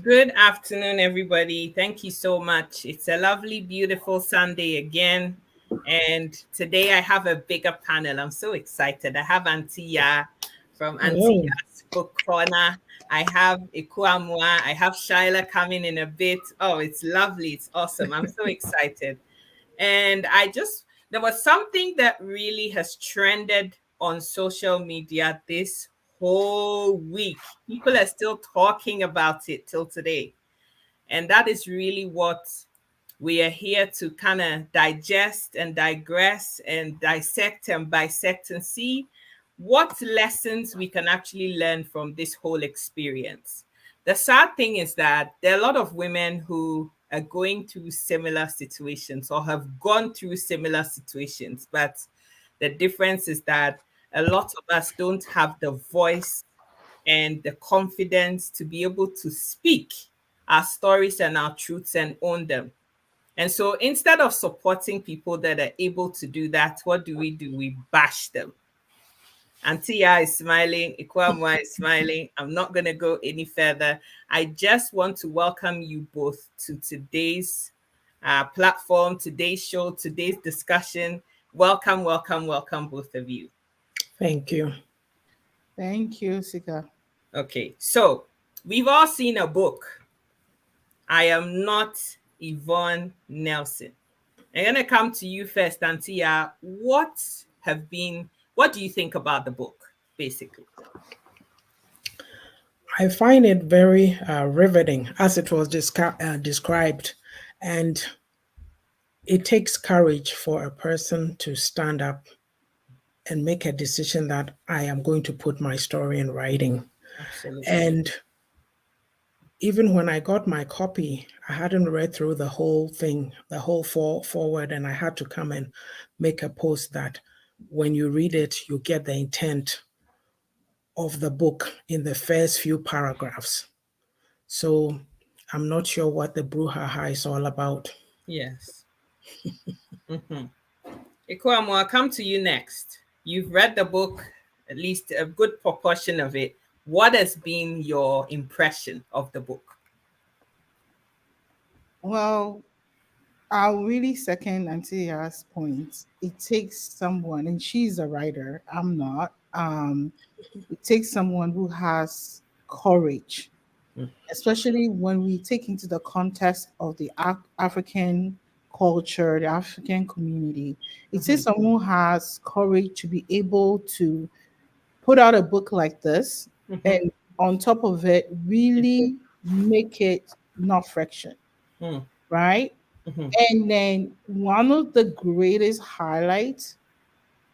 Good afternoon, everybody. Thank you so much. It's a lovely, beautiful Sunday again. And today I have a bigger panel. I'm so excited. I have Antia from Oh, Antia's Book Corner. I have Ikuamua. I have Shyla coming in a bit. Oh, it's lovely. It's awesome. I'm so excited. And there was something that really has trended on social media this whole week. People are still talking about it till today. And that is really what we are here to kind of digest and digress and dissect and bisect and see what lessons we can actually learn from this whole experience. The sad thing is that there are a lot of women who are going through similar situations or have gone through similar situations, but the difference is that a lot of us don't have the voice and the confidence to be able to speak our stories and our truths and own them. And so instead of supporting people that are able to do that, what do? We bash them. Antia is smiling, Ikwamwa is smiling. I'm not going to go any further. I just want to welcome you both to today's platform, today's show, today's discussion. Welcome, welcome, welcome, both of you. thank you. Thank you, Sika. Okay, so we've all seen a book. I am not Yvonne Nelson. I'm gonna come to you first, Antia. What do you think about the book, basically? I find it very riveting as it was described, and it takes courage for a person to stand up and make a decision that I am going to put my story in writing. Absolutely. And even when I got my copy, I hadn't read through the whole thing, the whole forward, and I had to come and make a post that when you read it, you get the intent of the book in the first few paragraphs. So I'm not sure what the brouhaha is all about. Yes. Mm-hmm. Ikuamu, I'll come to you next. You've read the book, at least a good proportion of it. What has been your impression of the book? Well, I'll really second Antilia's point. It takes someone, and she's a writer, I'm not. It takes someone who has courage, Mm. especially when we take into the context of the African culture, the African community. It takes Mhm. someone who has courage to be able to put out a book like this Mhm. and on top of it, really make it not friction, Mm. right? Mhm. And then one of the greatest highlights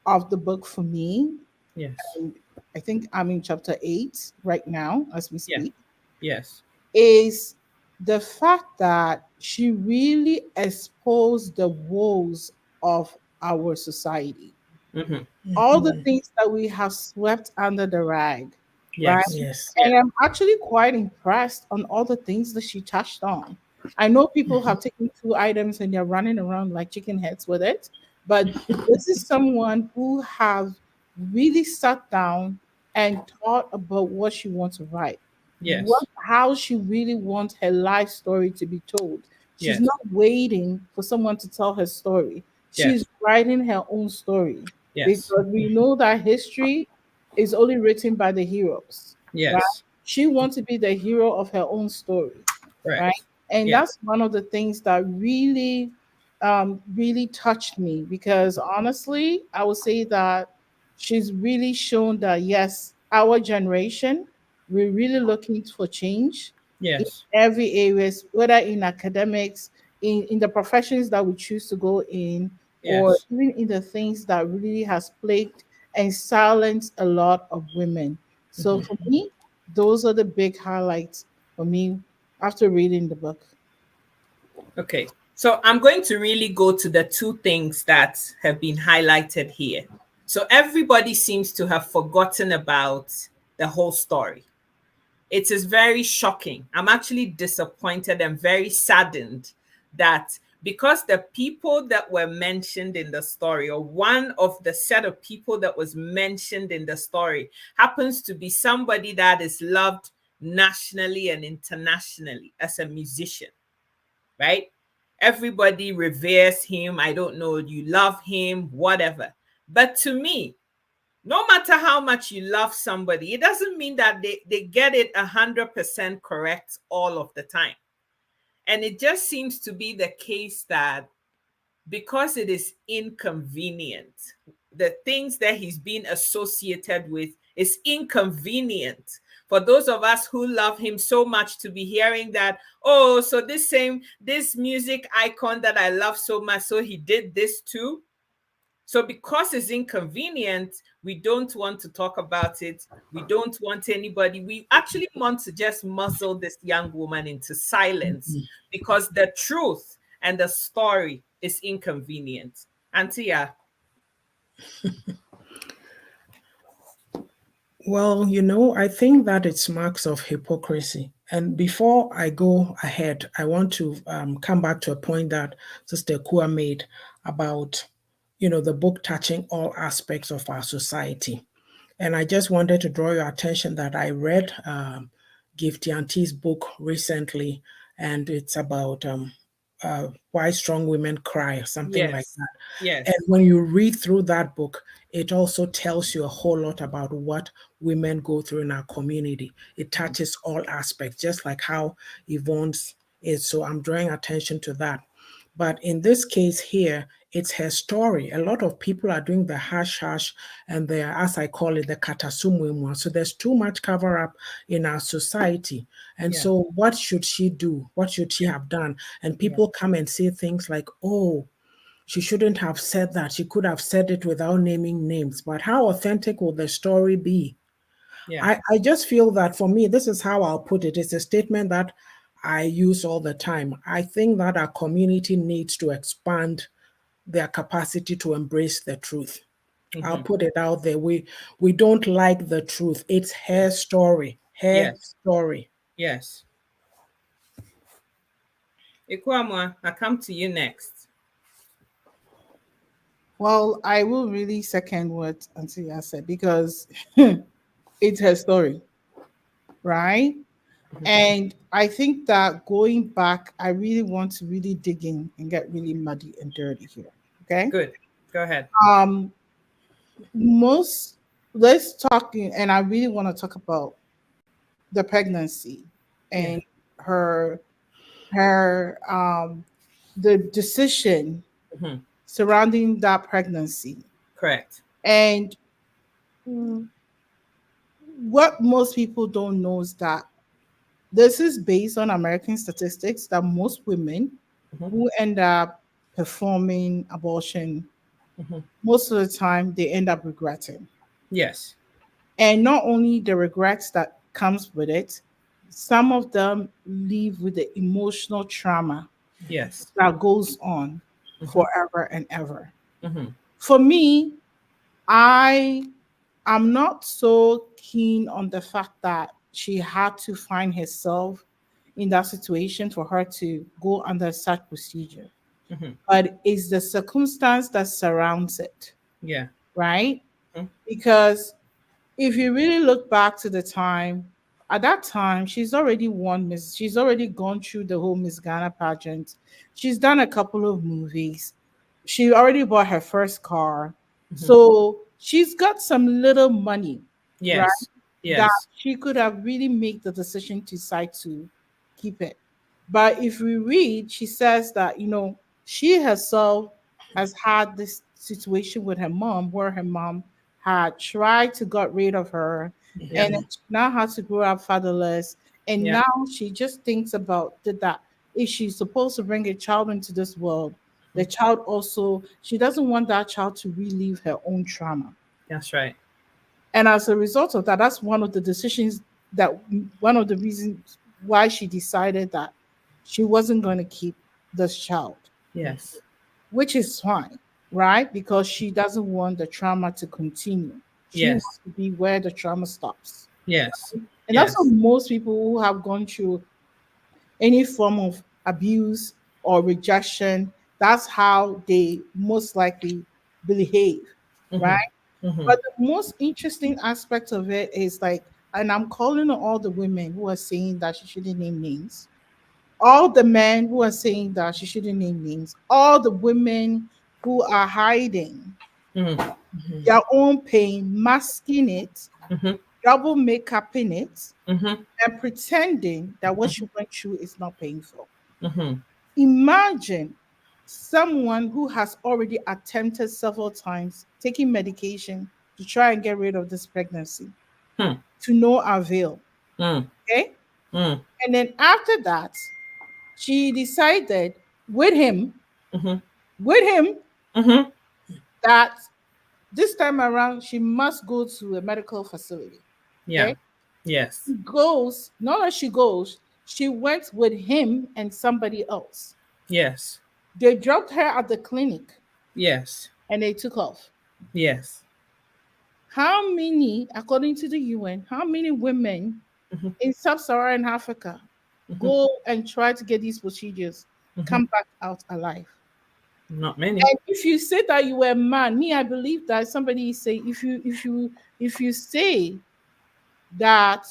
of the book for me, Yes. and I think I'm in chapter 8 right now as we Yeah. speak, Yes. is the fact that she really exposed the woes of our society. Mhm. All the Mhm. things that we have swept under the rag, right? Yes. Yes. Yeah. And I'm actually quite impressed on all the things that she touched on. I know people Mhm. have taken two items and they're running around like chicken heads with it, but this is someone who have really sat down and thought about what she wants to write, what Yes. how she really wants her life story to be told. She's Yes. not waiting for someone to tell her story. She's Yes. writing her own story Yes. because we know that history is only written by the heroes, right? Yes. She wants to be the hero of her own story, right? Correct. And Yeah. that's one of the things that really, really touched me because honestly, I would say that she's really shown that yes, our generation, we're really looking for change in Yes. every areas, whether in academics, in the professions that we choose to go in, or Yes. even in the things that really has plagued and silenced a lot of women. So Mhm. for me, those are the big highlights for me after reading the book. Okay. So I'm going to really go to the two things that have been highlighted here. So everybody seems to have forgotten about the whole story. It is very shocking. I'm actually disappointed and very saddened that because the people that were mentioned in the story, or one of the set of people that was mentioned in the story, happens to be somebody that is loved nationally and internationally as a musician, right? Everybody reveres him. I don't know, you love him, whatever. But to me, no matter how much you love somebody, it doesn't mean that they get it 100% correct all of the time. And it just seems to be the case that because it is inconvenient, the things that he's been associated with is inconvenient for those of us who love him so much to be hearing that, oh, so this music icon that I love so much, so he did this too. So because it's inconvenient, we don't want to talk about it. We don't want anybody. We actually want to just muzzle this young woman into silence because the truth and the story is inconvenient. Antia. Well, I think that it's marks of hypocrisy. And before I go ahead, I want to come back to a point that Sister Kua made about, the book touching all aspects of our society. And I just wanted to draw your attention that I read Gifty Auntie's book recently, and it's about Why Strong Women Cry, something like Yes. that. Yes. And when you read through that book, it also tells you a whole lot about what women go through in our community. It touches all aspects, just like how Yvonne's is. So I'm drawing attention to that. But in this case here, it's her story. A lot of people are doing the hush hush and they are, as I call it, the katasumwemwa. So there's too much cover up in our society. And Yeah. so what should she do? What should she have done? And people come and say things like, oh, she shouldn't have said that. She could have said it without naming names. But how authentic will the story be? Yeah. I just feel that for me, this is how I'll put it. It's a statement that I use all the time. I think that our community needs to expand their capacity to embrace the truth. I'll put it out there. We don't like the truth. It's her story. Her Yes. story. Yes. Ikuamwa, I come to you next. Well, I will really second what Auntie said because it's her story, right? And I think that going back, I really want to really dig in and get really muddy and dirty here. Okay. Good. Go ahead. Um, most let's talk, and I really want to talk about the pregnancy and her the decision Mhm. surrounding that pregnancy. Correct. And what most people don't know is that this is based on American statistics that most women who end up performing abortion, most of the time they end up regretting. Yes. And not only the regrets that comes with it, some of them live with the emotional trauma Yes. that goes on forever and ever. Mhm. For me, I am not so keen on the fact that she had to find herself in that situation for her to go under such procedure. But it's the circumstance that surrounds it, Yeah. right? Mhm. Because if you really look back to the time, at that time, she's already won Miss, she's already gone through the whole Miss Ghana pageant. She's done a couple of movies. She already bought her first car. So she's got some little money, right? Yes. That Yes. she could have really made the decision to decide to keep it. But if we read, she says that, she herself has had this situation with her mom where her mom had tried to get rid of her Yeah. and she now has to grow up fatherless. And Yeah. now she just thinks about that if she's supposed to bring a child into this world, the child also, she doesn't want that child to relive her own trauma. That's right. And as a result of that, that's one of the decisions that one of the reasons why she decided that she wasn't going to keep this child, Yes. which is fine, right? Because she doesn't want the trauma to continue. She Yes. wants to be where the trauma stops. Yes. And that's Yes. what most people who have gone through any form of abuse or rejection, that's how they most likely behave, right? Mhm. But the most interesting aspect of it is like and I'm calling on all the women who are saying that she shouldn't name names, all the men who are saying that she shouldn't name names, all the women who are hiding Mm, their own pain, masking it, mhm, double makeup in it, mhm, and pretending that what she went through is not painful. mhm. Imagine someone who has already attempted several times taking medication to try and get rid of this pregnancy Hmm, to no avail. mm, Okay. mm, And then after that, she decided with him, mhm, with him, mhm. that this time around she must go to a medical facility. Yeah. Okay. Yes. She goes, not as she goes, she went with him and somebody else. Yes. They dropped her at the clinic Yes. and they took off. Yes. How many, according to the UN, how many women Mhm, in sub Saharan Africa mhm, go and try to get these procedures, mhm. come back out alive? Not many. And if you say that you were a man, me, I believe that somebody say if you say that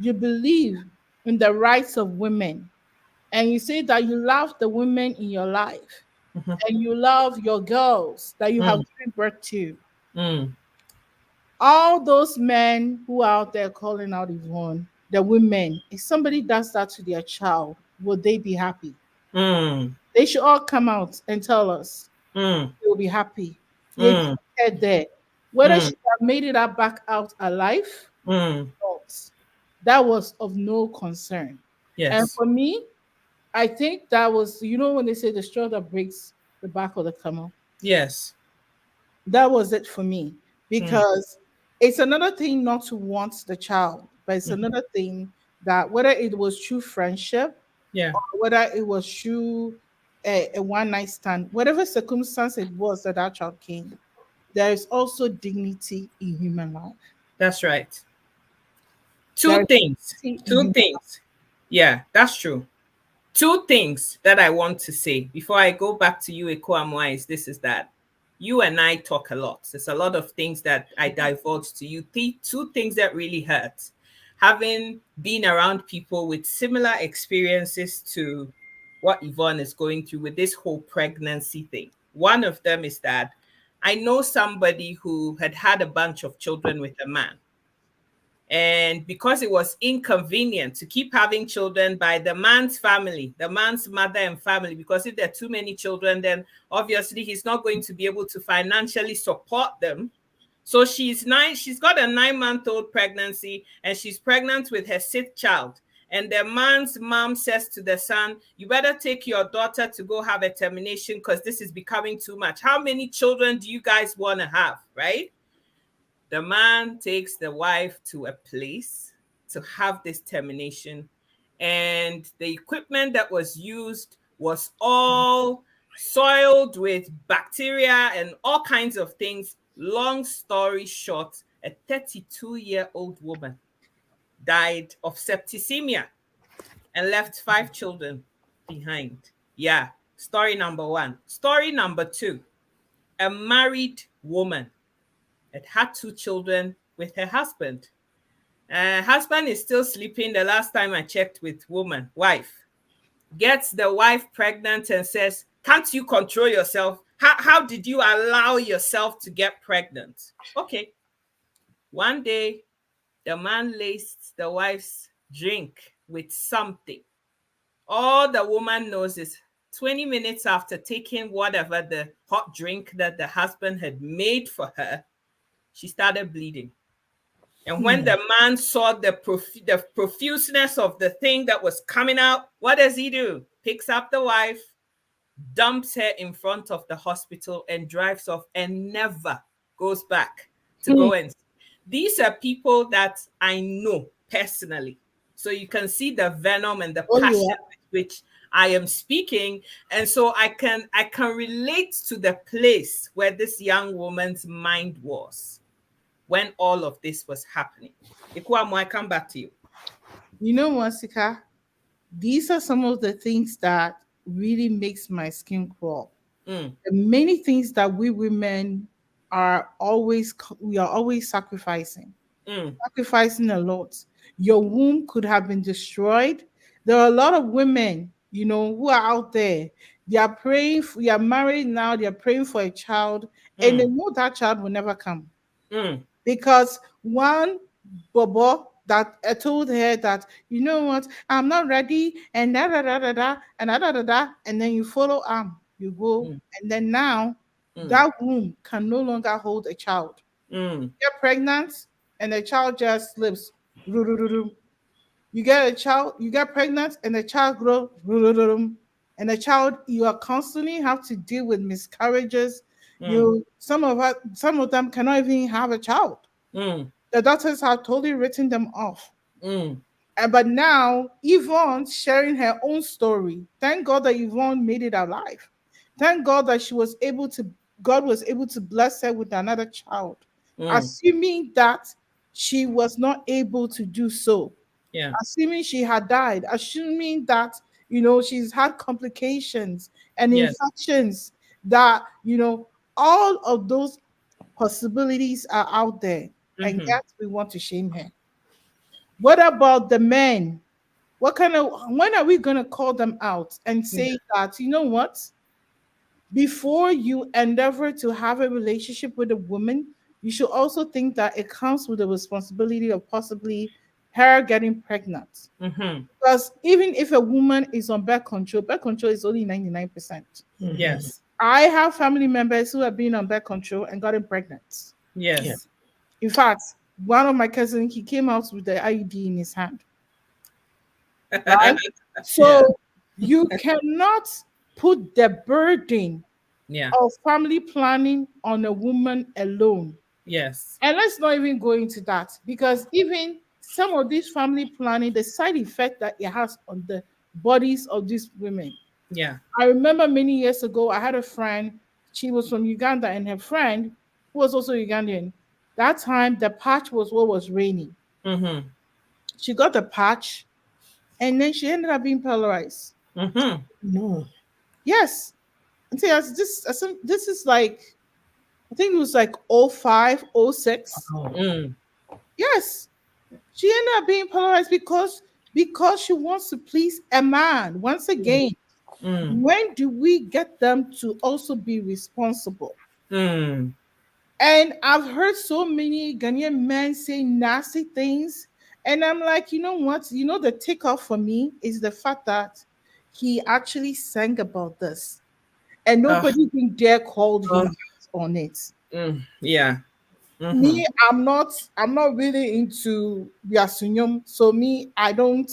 you believe in the rights of women and you say that you love the women in your life Mhm, and you love your girls that you have mm, given birth to, mm, all those men who are out there calling out Yvonne, the women, if somebody does that to their child, would they be happy? mm, They should all come out and tell us mm, they will be happy. They mm, said there. Whether mm, she had made it up back out alive mm. or not, that was of no concern. And Yes. for me, I think that was, when they say the straw that breaks the back of the camel, Yes. that was it for me. Mm, Because it's another thing not to want the child, but it's mhm. another thing that whether it was true friendship Yeah. or whether it was true a one night stand, whatever circumstance it was that that child came, there is also dignity in human life. That's right. There Two is things. dignity in Two human things. Yeah, that's true. Two things that I want to say before I go back to you, Ekoamwa, is that you and I talk a lot. There's a lot of things that I divulge to you. Two things that really hurt. Having been around people with similar experiences to what Yvonne is going through with this whole pregnancy thing. One of them is that I know somebody who had had a bunch of children with a man, and because it was inconvenient to keep having children by the man's family, the man's mother and family, because if there are too many children, then obviously he's not going to be able to financially support them. So she's got a 9-month-old pregnancy, and she's pregnant with her sixth child. And the man's mom says to the son, you better take your daughter to go have a termination because this is becoming too much. How many children do you guys want to have, right? The man takes the wife to a place to have this termination, and the equipment that was used was all soiled with bacteria and all kinds of things. Long story short, a 32-year-old woman died of septicemia and left 5 children behind. Yeah, story number one. Story number two, a married woman had 2 children with her husband. Husband is still sleeping. The last time I checked with wife, gets the wife pregnant and says, can't you control yourself? How did you allow yourself to get pregnant? Okay. One day, the man laced the wife's drink with something. All the woman knows is 20 minutes after taking whatever the hot drink that the husband had made for her, she started bleeding. And when the man saw the profuseness of the thing that was coming out, what does he do? Picks up the wife, dumps her in front of the hospital, and drives off and never goes back to life. go and. These are people that I know personally. So you can see the venom and the Oh, passion yeah. with which I am speaking. And so I can relate to the place where this young woman's mind was when all of this was happening. Ikuamu, I come back to you. You know what, Sika? These are some of the things that really makes my skin crawl. Mm, The many things that we women we are always sacrificing. Mm. sacrificing a lot. Your womb could have been destroyed. There are a lot of women, who are out there. They are praying, they are married now, they are praying for a child, and they Mm. know that child will never come Mm. because one bobo that told her that, you know what, I'm not ready, and da da da da da, and da da da da, and then you follow you go, Mm. and then now Mm. that womb can no longer hold a child. Mm. Get pregnant, and the child just slips. You get a child, you get pregnant, and the child grows, and the child, you are constantly have to deal with miscarriages. Mm. Some of them cannot even have a child. Mm. The doctors have totally written them off. Mm. And but now Yvonne sharing her own story. Thank God that Yvonne made it alive. Thank God that God was able to bless her with another child. Mm. Assuming that she was not able to do so, Yeah. assuming she had died, assuming that she's had complications and Yes. infections, that all of those possibilities are out there, and Mm-hmm. yet we want to shame her. What about the men? When are we going to call them out and Yeah. say that, you know what, before you endeavor to have a relationship with a woman, you should also think that it comes with the responsibility of possibly her getting pregnant. Mm-hmm. Because even if a woman is on birth control is only 99%. Mhm. Yes. I have family members who have been on birth control and gotten pregnant. Yeah. Yes. In fact, one of my cousins, he came out with the IUD in his hand, right? Yeah. So you cannot put the burden Yeah. of family planning on a woman alone. Yes. And let's not even go into that because even some of this family planning, the side effect that it has on the bodies of these women. Yeah. I remember many years ago, I had a friend, she was from Uganda, and her friend, who was also Ugandan, that time the patch was what was raining. Mm-hmm. She got the patch and then she ended up being paralyzed. Mm-hmm. No. Yes. And see, this is like, I think it was like 05, 06. Oh. Mm. Yes. She ended up being paralyzed because she wants to please a man. Once again, Mm. when do we get them to also be responsible? Mm. And I've heard so many Ghanaian men say nasty things. And I'm like, you know what? The takeoff for me is the fact that he actually sang about this. And Uh, nobody even dare called uh, him out on it. yeah. Mm-hmm. Me, I'm not really into Yasunyum. So me, I don't,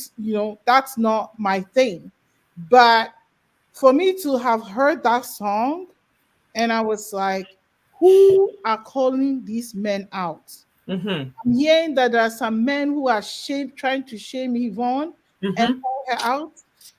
that's not my thing. But for me to have heard that song, and I was like, who are calling these men out? Mm-hmm. I'm hearing that there are some men who are trying to shame Yvonne and Mm-hmm. call her out.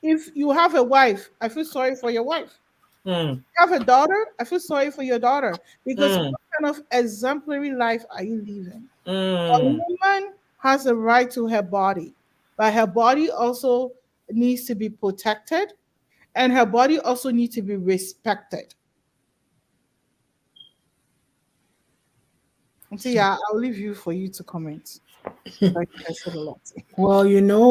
If you have a wife, I feel sorry for your wife. Mm. You have a daughter, I feel sorry for your daughter because Mm. what kind of exemplary life are you living? A Mm. woman has a right to her body, but her body also needs to be protected and her body also needs to be respected. And so, yeah, I'll leave you for you to comment. I said a lot. Well,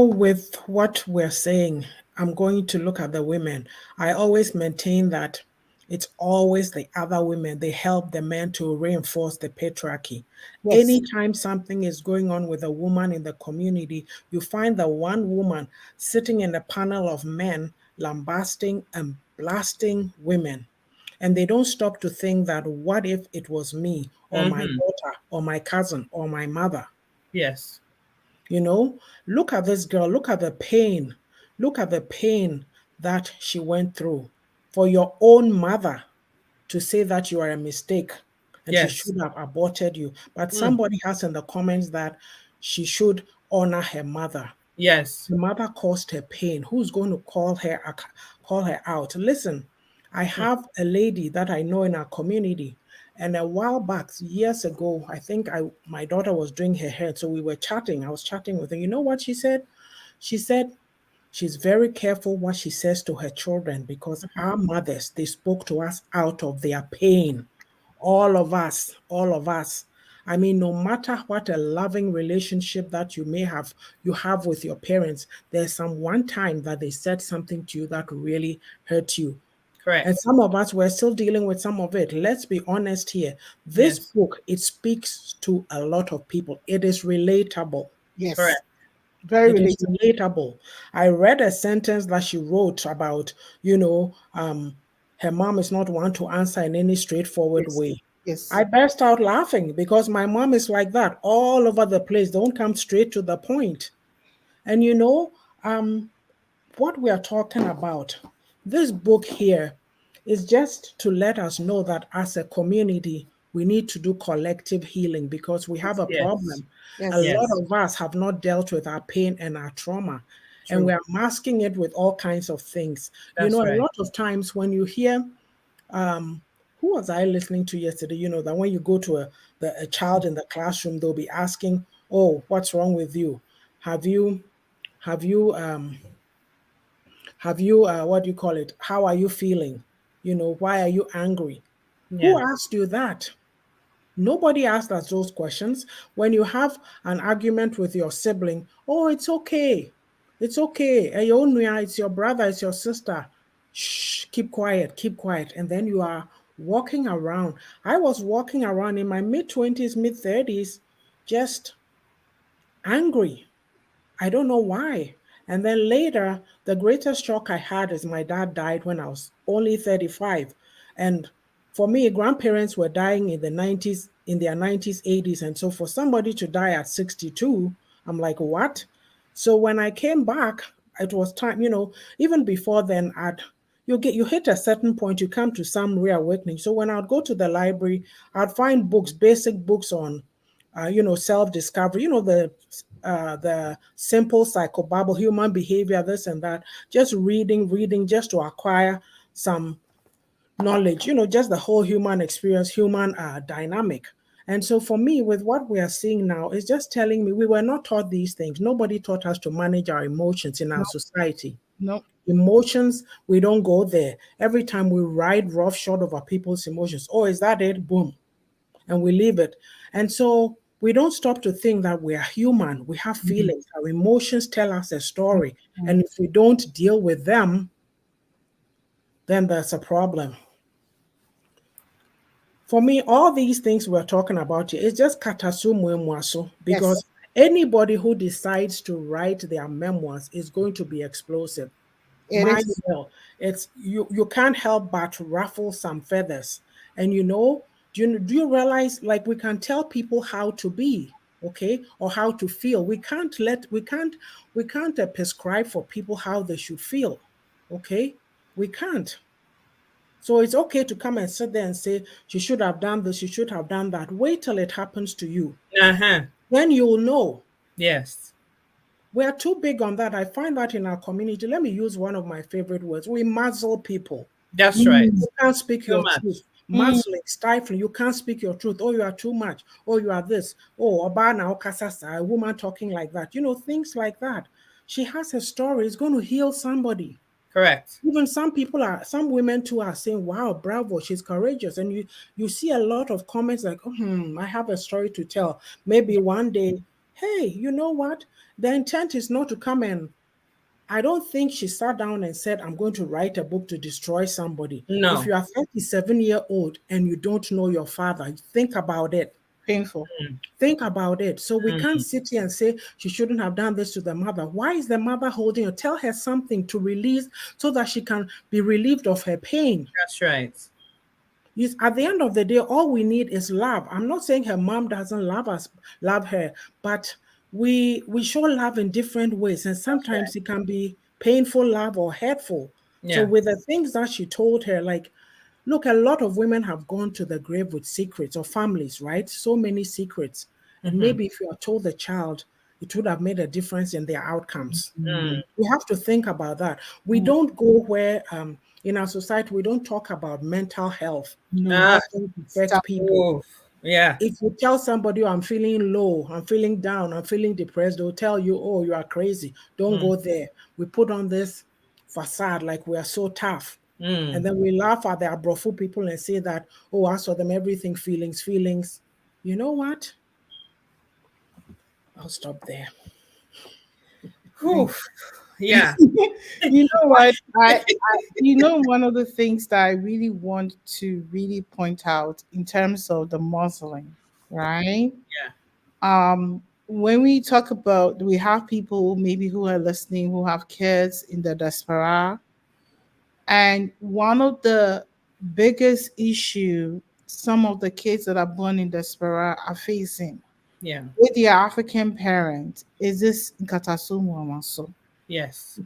with what we're saying, I'm going to look at the women. I always maintain that it's always the other women. They help the men to reinforce the patriarchy. Yes. Anytime something is going on with a woman in the community, you find the one woman sitting in a panel of men lambasting and blasting women. And they don't stop to think that what if it was me or my Mm-hmm. daughter or my cousin or my mother? Yes. You know, look at this girl, look at the pain. Look at the pain that she went through for your own mother to say that you are a mistake and she Yes. should have aborted you. But Mm. somebody has in the comments that she should honor her mother. Yes. The mother caused her pain. Who's going to call her out? Listen, I Mm. have a lady that I know in our community, and a while back, years ago, I think my daughter was doing her hair, so we were chatting. I was chatting with her. You know what she said? She said she's very careful what she says to her children because our mothers, they spoke to us out of their pain. All of us, all of us. I mean, no matter what a loving relationship that you have with your parents, there's some one time that they said something to you that really hurt you. Correct. And some of us, we're still dealing with some of it. Let's be honest here. This Yes. book, it speaks to a lot of people. It is relatable. Yes. Correct. Very It is relatable. relatable. I read a sentence that she wrote about, her mom is not one to answer in any straightforward Yes. way. Yes. I burst out laughing because my mom is like that all over the place. Don't come straight to the point. And what we are talking about, this book here is just to let us know that as a community, we need to do collective healing because we have a Yes. problem. A Yes. lot Yes. of us have not dealt with our pain and our trauma, and we True. are masking it with all kinds of things. That's A right. lot of times when you hear, um, who was I listening to yesterday? That when you go to a child in the classroom, they'll be asking, "Oh, what's wrong with you? Have you, have you, what do you call it? How are you feeling? Why are you angry?" Who Yeah. asked you that? Nobody asked us those questions. When you have an argument with your sibling, oh, it's okay. It's okay. It's your brother, it's your sister. Shh, keep quiet, keep quiet. And then you are walking around. I was walking around in my mid-20s, mid-30s, just angry. I don't know why. And then later, the greatest shock I had is my dad died when I was only 35. And for me, grandparents were dying in the 90s, in their 90s, 80s. And so for somebody to die at 62, I'm like, what? So when I came back, it was time, even before then, you hit a certain point, you come to some reawakening. So when I'd go to the library, I'd find books, basic books on self-discovery, the simple psychobabble, human behavior, this and that, just reading just to acquire some knowledge, just the whole human experience, human dynamic. And so for me, with what we are seeing now, is just telling me we were not taught these things. Nobody taught us to manage our emotions in our No. society. No. Emotions, we don't go there. Every time we ride roughshod over people's emotions, oh, is that it? Boom, and we leave it. And so we don't stop to think that we are human. We have feelings. Our emotions tell us a story. And if we don't deal with them, then there's a problem. For me, all these things we're talking about here is just katasumwemwaso, Yes. because anybody who decides to write their memoirs is going to be explosive. It My is. will, it's you can't help but ruffle some feathers. And do you realize, like, we can tell people how to be, okay, or how to feel. We can't prescribe for people how they should feel, okay? We can't. So it's okay to come and sit there and say, she should have done this, she should have done that. Wait till it happens to you. Uh-huh. Then you'll know. Yes. We are too big on that. I find that in our community. Let me use one of my favorite words. We muzzle people. That's right. Mm. You can't speak Too your much. truth. Muzzling, stifling. You can't speak your truth. Oh, you are too much. Oh, you are this. Oh, Obana Okasasa, a woman talking like that. Things like that. She has a story. It's going to heal somebody. Correct. Even some women too are saying, wow, bravo, she's courageous. And you see a lot of comments like, I have a story to tell. Maybe one day, hey, you know what? The intent is not to come and I don't think she sat down and said, I'm going to write a book to destroy somebody. If No. you are 37-year-old and you don't know your father, think about it. Painful. Think about it. So we can't Mm. sit here and say she shouldn't have done this to the mother. Why is the mother holding her? Tell her something to release so that she can be relieved of her pain. That's right. At the end of the day, all we need is love. I'm not saying her mom doesn't love her, but we show love in different ways, and That's right. sometimes it can be painful love or hurtful. So Yeah. with the things that she told her, like, look, a lot of women have gone to the grave with secrets, or families, right? So many secrets. And Mm-hmm. maybe if you had told the child, it would have made a difference in their outcomes. Mm. We have to think about that. We don't go where, in our society, we don't talk about mental health and No. how Ah, things affect Stop. people. oh, yeah. If you tell somebody, oh, I'm feeling low, I'm feeling down, I'm feeling depressed, they'll tell you, oh, you are crazy. Don't Mm. go there. We put on this facade like we are so tough. And Mm. then we laugh at the Abrofo people and say that, oh, as for them, everything feelings, feelings. You know what? I'll stop there. Whew. Yeah. You know what? You know, one of the things that I really want to really point out in terms of the Muslim, right? Yeah. When we talk about, we have people maybe who are listening who have kids in the diaspora, and one of the biggest issue some of the kids that are born in diaspora are facing Yeah. with their African parents is this nkatasumu amaso. Yes.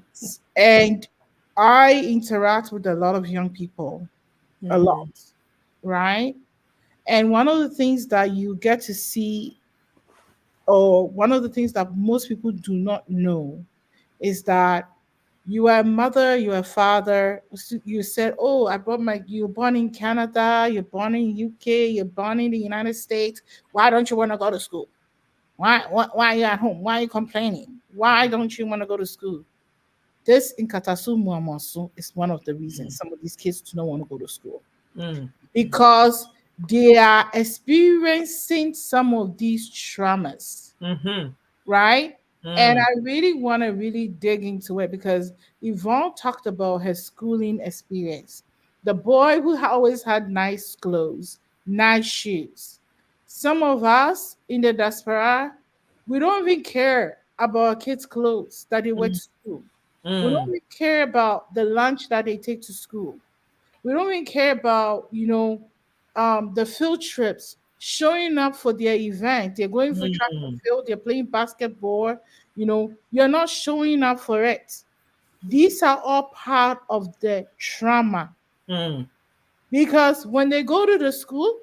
And I interact with a lot of young people, a lot, Mhm. right? And one of the things that you get to see, or one of the things that most people do not know, is that you are a mother, you are a father. You said, "Oh, I brought my. You're born in Canada. You're born in UK. You're born in the United States. Why don't you want to go to school? Why are you at home? Why are you complaining? Why don't you want to go to school?" This in Katasu Muamasu is one of the reasons some of these kids do not want to go to school, Mm. because they are experiencing some of these traumas, Mm-hmm. right? And Mm. I really want to really dig into it because Yvonne talked about her schooling experience. The boy who always had nice clothes, nice shoes. Some of us in the diaspora, we don't even care about our kids' clothes that they wear to Mm. school. We don't Mm. even care about the lunch that they take to school. We don't even care about, the field trips, showing up for their event. They're going for track and Mm. field, they're playing basketball. You're not showing up for it. These are all part of the trauma, Mm. because when they go to the school,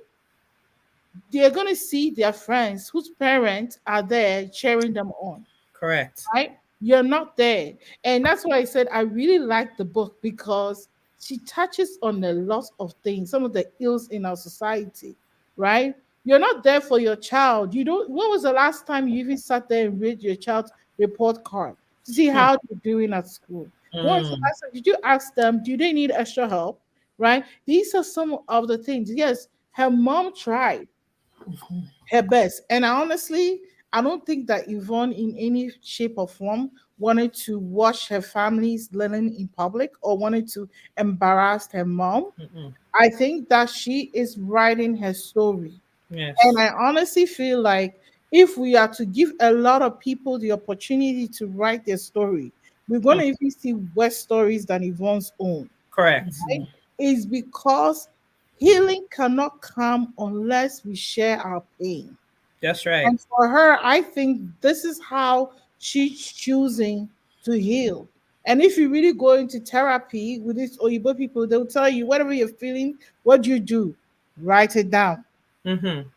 they're going to see their friends whose parents are there cheering them on, Correct. right? You're not there. And that's why I said I really like the book, because she touches on a lot of things, some of the ills in our society, right? You're not there for your child. You don't When was the last time you even sat there and read your child's report card to see Mm. how they're doing at school? When was the Mm. last time did you ask them, do they need extra help? Right? These are some of the things. Yes, her mom tried her best. And I don't think that Yvonne, in any shape or form, wanted to watch her family's learning in public or wanted to embarrass her mom. Mm-mm. I think that she is writing her story. And Yes. I honestly feel like if we are to give a lot of people the opportunity to write their story, we're going Mm. to even see worse stories than Yvonne's own, Correct. right? Is because healing cannot come unless we share our pain. That's right. And for her, I think this is how she's choosing to heal. And if you really go into therapy with these Oyibo people, they'll tell you whatever you're feeling, what you do, write it down. Mm-hmm.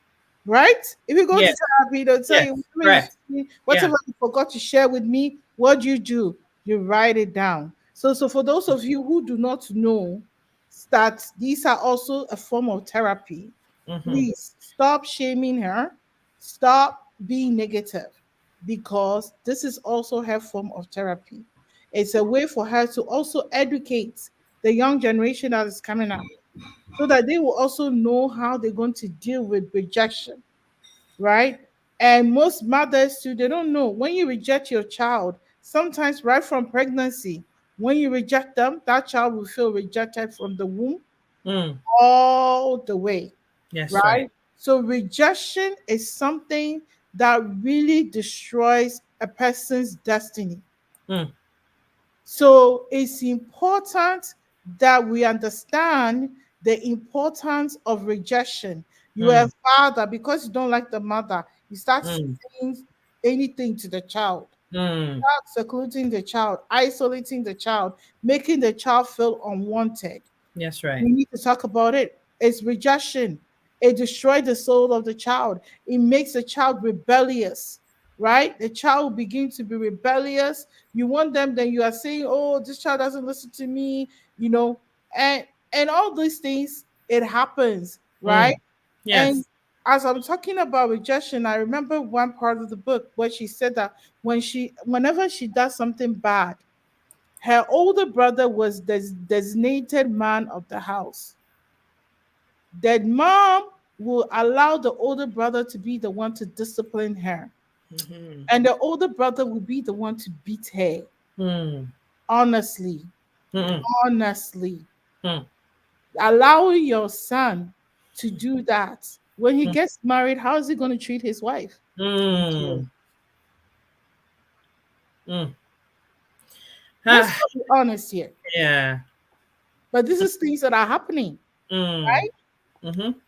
Right? If you go to Yes. therapy, they'll tell Yes. you whatever you Correct. feeling, Yeah. whatever you forgot to share with me, what you do, you write it down. So for those of you who do not know that these are also a form of therapy, Mm-hmm. please stop shaming her, stop being negative, because this is also her form of therapy. It's a way for her to also educate the young generation that is coming up, so that they will also know how they're going to deal with rejection, right? And most mothers too, they don't know when you reject your child, sometimes right from pregnancy, when you reject them, that child will feel rejected from the womb Mm. all the way, That's right. right? So rejection is something that really destroys a person's destiny. Mm. So it's important that we understand the importance of rejection. You are a Mm. father, because you don't like the mother, you start Mm. saying anything to the child, Mm. start secluding the child, isolating the child, making the child feel unwanted. That's right. We need to talk about it. It's rejection. It destroys the soul of the child. It makes the child rebellious, right? The child will begin to be rebellious. You want them, then you are saying, "Oh, this child doesn't listen to me," you know, and all these things. It happens, right? Mm. And Yes. as I'm talking about rejection, I remember one part of the book where she said that whenever she does something bad, her older brother was designated man of the house. That mom will allow the older brother to be the one to discipline her. Mm-hmm. And the older brother will be the one to beat her. Mm. Honestly, Mm. honestly. Mm. Allowing your son to do that. When he gets married, how is he going to treat his wife? Mm. Mm. Let's Ah, be honest here. yeah. But this is things that are happening, Mm. right? Mm-hmm.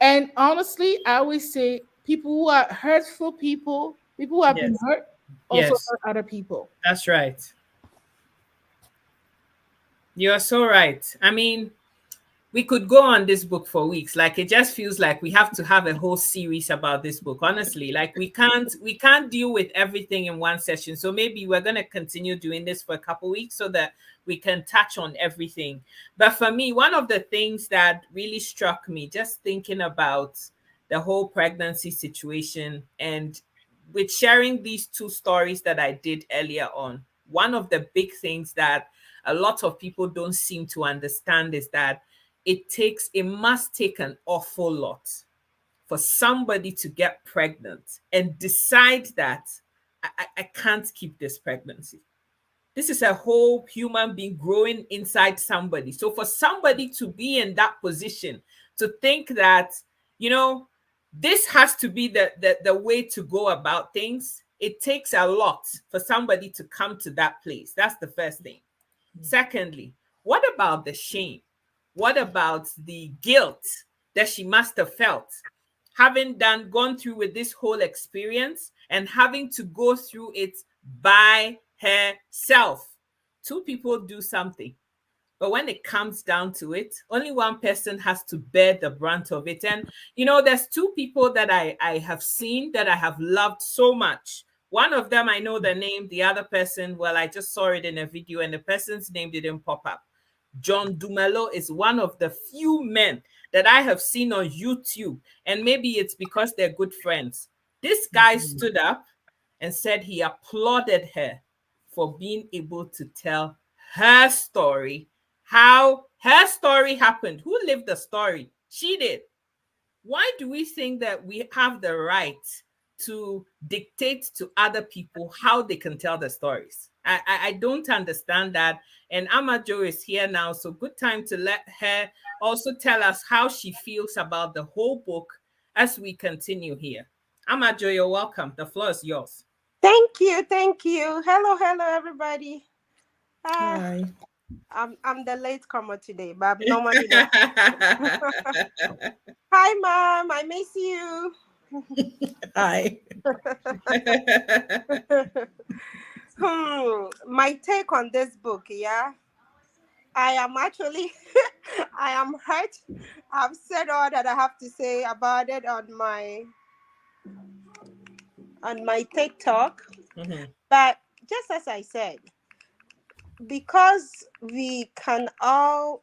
And honestly, I always say people who are hurtful people who have been Yes. hurt also Yes. hurt other people. That's right. You're so right. I mean, we could go on this book for weeks. Like it just feels like we have to have a whole series about this book. Honestly, like we can't deal with everything in one session. So maybe we're going to continue doing this for a couple weeks so that we can touch on everything. But for me, one of the things that really struck me just thinking about the whole pregnancy situation and with sharing these two stories that I did earlier on, one of the big things that a lot of people don't seem to understand is that it must take an awful lot for somebody to get pregnant and decide that I can't keep this pregnancy. This is a whole human being growing inside somebody. So for somebody to be in that position, to think that, you know, this has to be the way to go about things, it takes a lot for somebody to come to that place. That's the first thing. Secondly, what about the shame? What about the guilt that she must have felt having gone through with this whole experience and having to go through it by herself? Two people do something, but when it comes down to it, only one person has to bear the brunt of it. And there's two people that I have seen that I have loved so much. One of them, I know the name. The other person, well, I just saw it in a video and the person's name didn't pop up. John Dumelo is one of the few men that I have seen on YouTube, and maybe it's because they're good friends. This guy stood up and said he applauded her for being able to tell her story, how her story happened. Who lived the story? She did. Why do we think that we have the right to dictate to other people how they can tell the stories? I don't understand that. And Amajo is here now, so good time to let her also tell us how she feels about the whole book as we continue here. Amajo, you're welcome. The floor is yours. Thank you, thank you. Hello, everybody. Hi. I'm the late comer today, but I'm normally not. Hi, Mom. I miss you. Hi. My take on this book, yeah. I am actually, I am hurt. I've said all that I have to say about it on my TikTok. Mm-hmm. But just as I said, because we all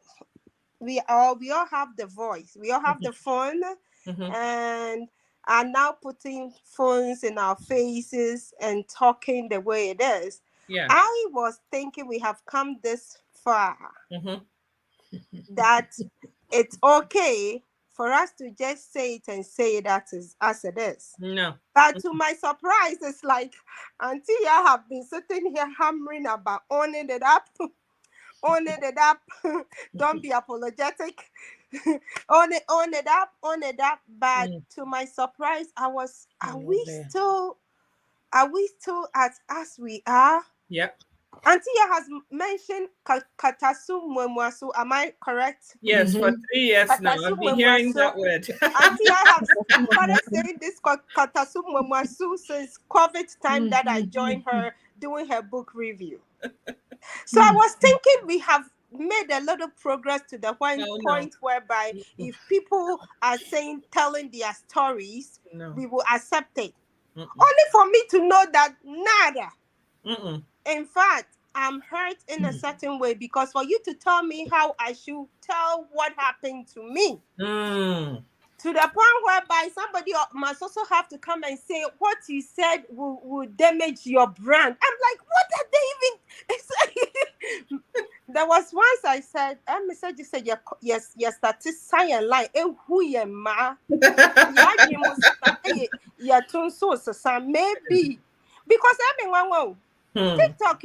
have the voice, we all have the phone, Mm-hmm. and are now putting phones in our faces and talking the way it is. Yeah. I was thinking we have come this far, Mm-hmm. that it's okay for us to just say it and say it as it is. No. But to my surprise, it's like Auntie I have been sitting here hammering about owning it up. Own it up. Don't be apologetic. Own it up. But to my surprise, are we still as we are? Yep. Auntie has mentioned Katasu Mwemwasu. Am I correct? Yes, for 3 years now. I've been hearing that word. Auntie, I have started saying this Katasu Mwemwasu since COVID time that I joined her doing her book review. So I was thinking we have made a lot of progress to the point whereby if people are telling their stories, we will accept it. Only for me to know that nada. In fact, I'm hurt in a certain way because for you to tell me how I should tell what happened to me. To the point whereby somebody must also have to come and say what you said will damage your brand. I'm like, what are they even? The There was once I said, I said, you said, yes, start to sign line. Who you ma? Yeah, so maybe because everyone TikTok,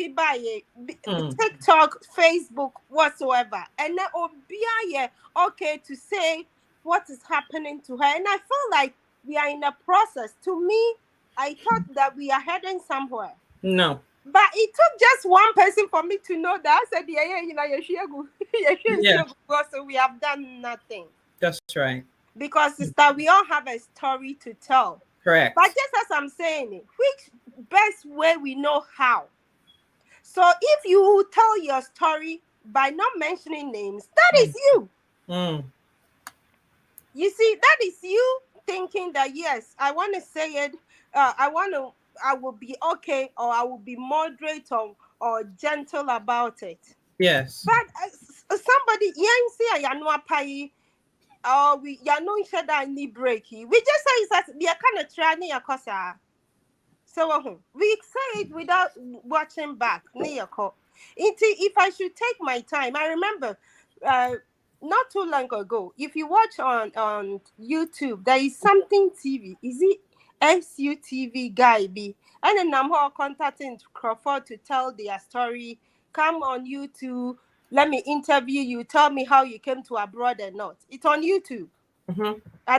TikTok, Facebook, whatsoever, and then Obia, okay, to say what is happening to her, and I feel like we are in a process. To me, I thought that we are heading somewhere. No. But it took just one person for me to know that. I said, yeah. So we have done nothing. That's right. Because sister, we all have a story to tell. Correct. But just as I'm saying, which best way we know how. So if you tell your story by not mentioning names, that is you. You see, that is you thinking that, yes, I want to say it. I will be okay, or I will be moderate or gentle about it. Yes. But somebody, we know each other any breaky. We just say that we are kind of trying your cosa. So we say it without watching back. If I should take my time, I remember not too long ago, if you watch on YouTube, there is something TV. Is it SUTV guy be? And then I'm contacting Crawford to tell their story. Come on YouTube. Let me interview you. Tell me how you came to abroad and not. It's on YouTube. Mm-hmm. I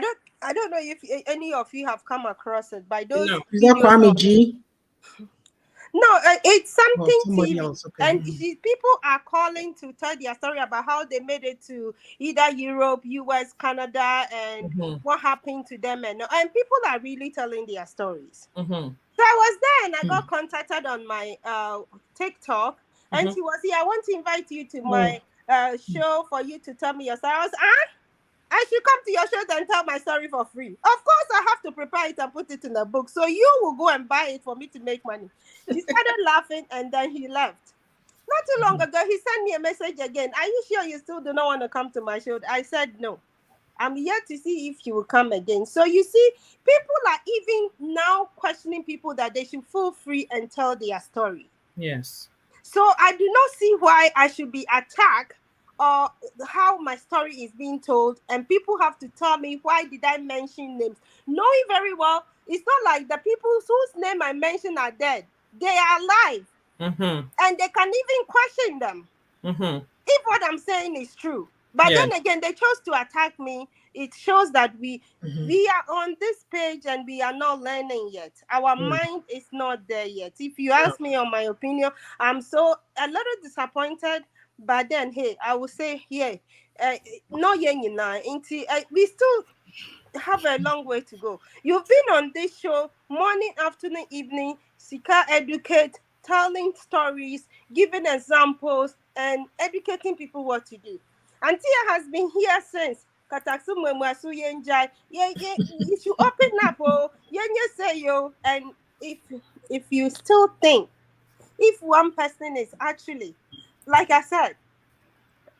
don't know if any of you have come across it. By those, no. Is that Kwame G? No, it's something TV, else, okay. and people are calling to tell their story about how they made it to either Europe, US, Canada, and what happened to them, and people are really telling their stories. So I was there, and I got contacted on my TikTok, and she was here. I want to invite you to my show for you to tell me your story. I was, I should come to your show and tell my story for free. Of course, I have to prepare it and put it in a book. So you will go and buy it for me to make money. He started laughing and then he left. Not too long ago, he sent me a message again. Are you sure you still do not want to come to my show? I said no. I'm yet to see if he will come again. So you see, people are even now questioning people that they should feel free and tell their story. Yes. So I do not see why I should be attacked or how my story is being told, and people have to tell me why did I mention names, knowing very well it's not like the people whose name I mentioned are dead. They are alive, and they can even question them if what I'm saying is true. But then again, they chose to attack me. It shows that we are on this page and we are not learning yet. Our mind is not there yet. If you ask me on my opinion, I'm so a little disappointed. But then, hey, I will say, no, we still have a long way to go. You've been on this show morning, afternoon, evening, Sika educate, telling stories, giving examples, and educating people what to do. Antia has been here since. You should open up, and if you still think, if one person is actually, like I said,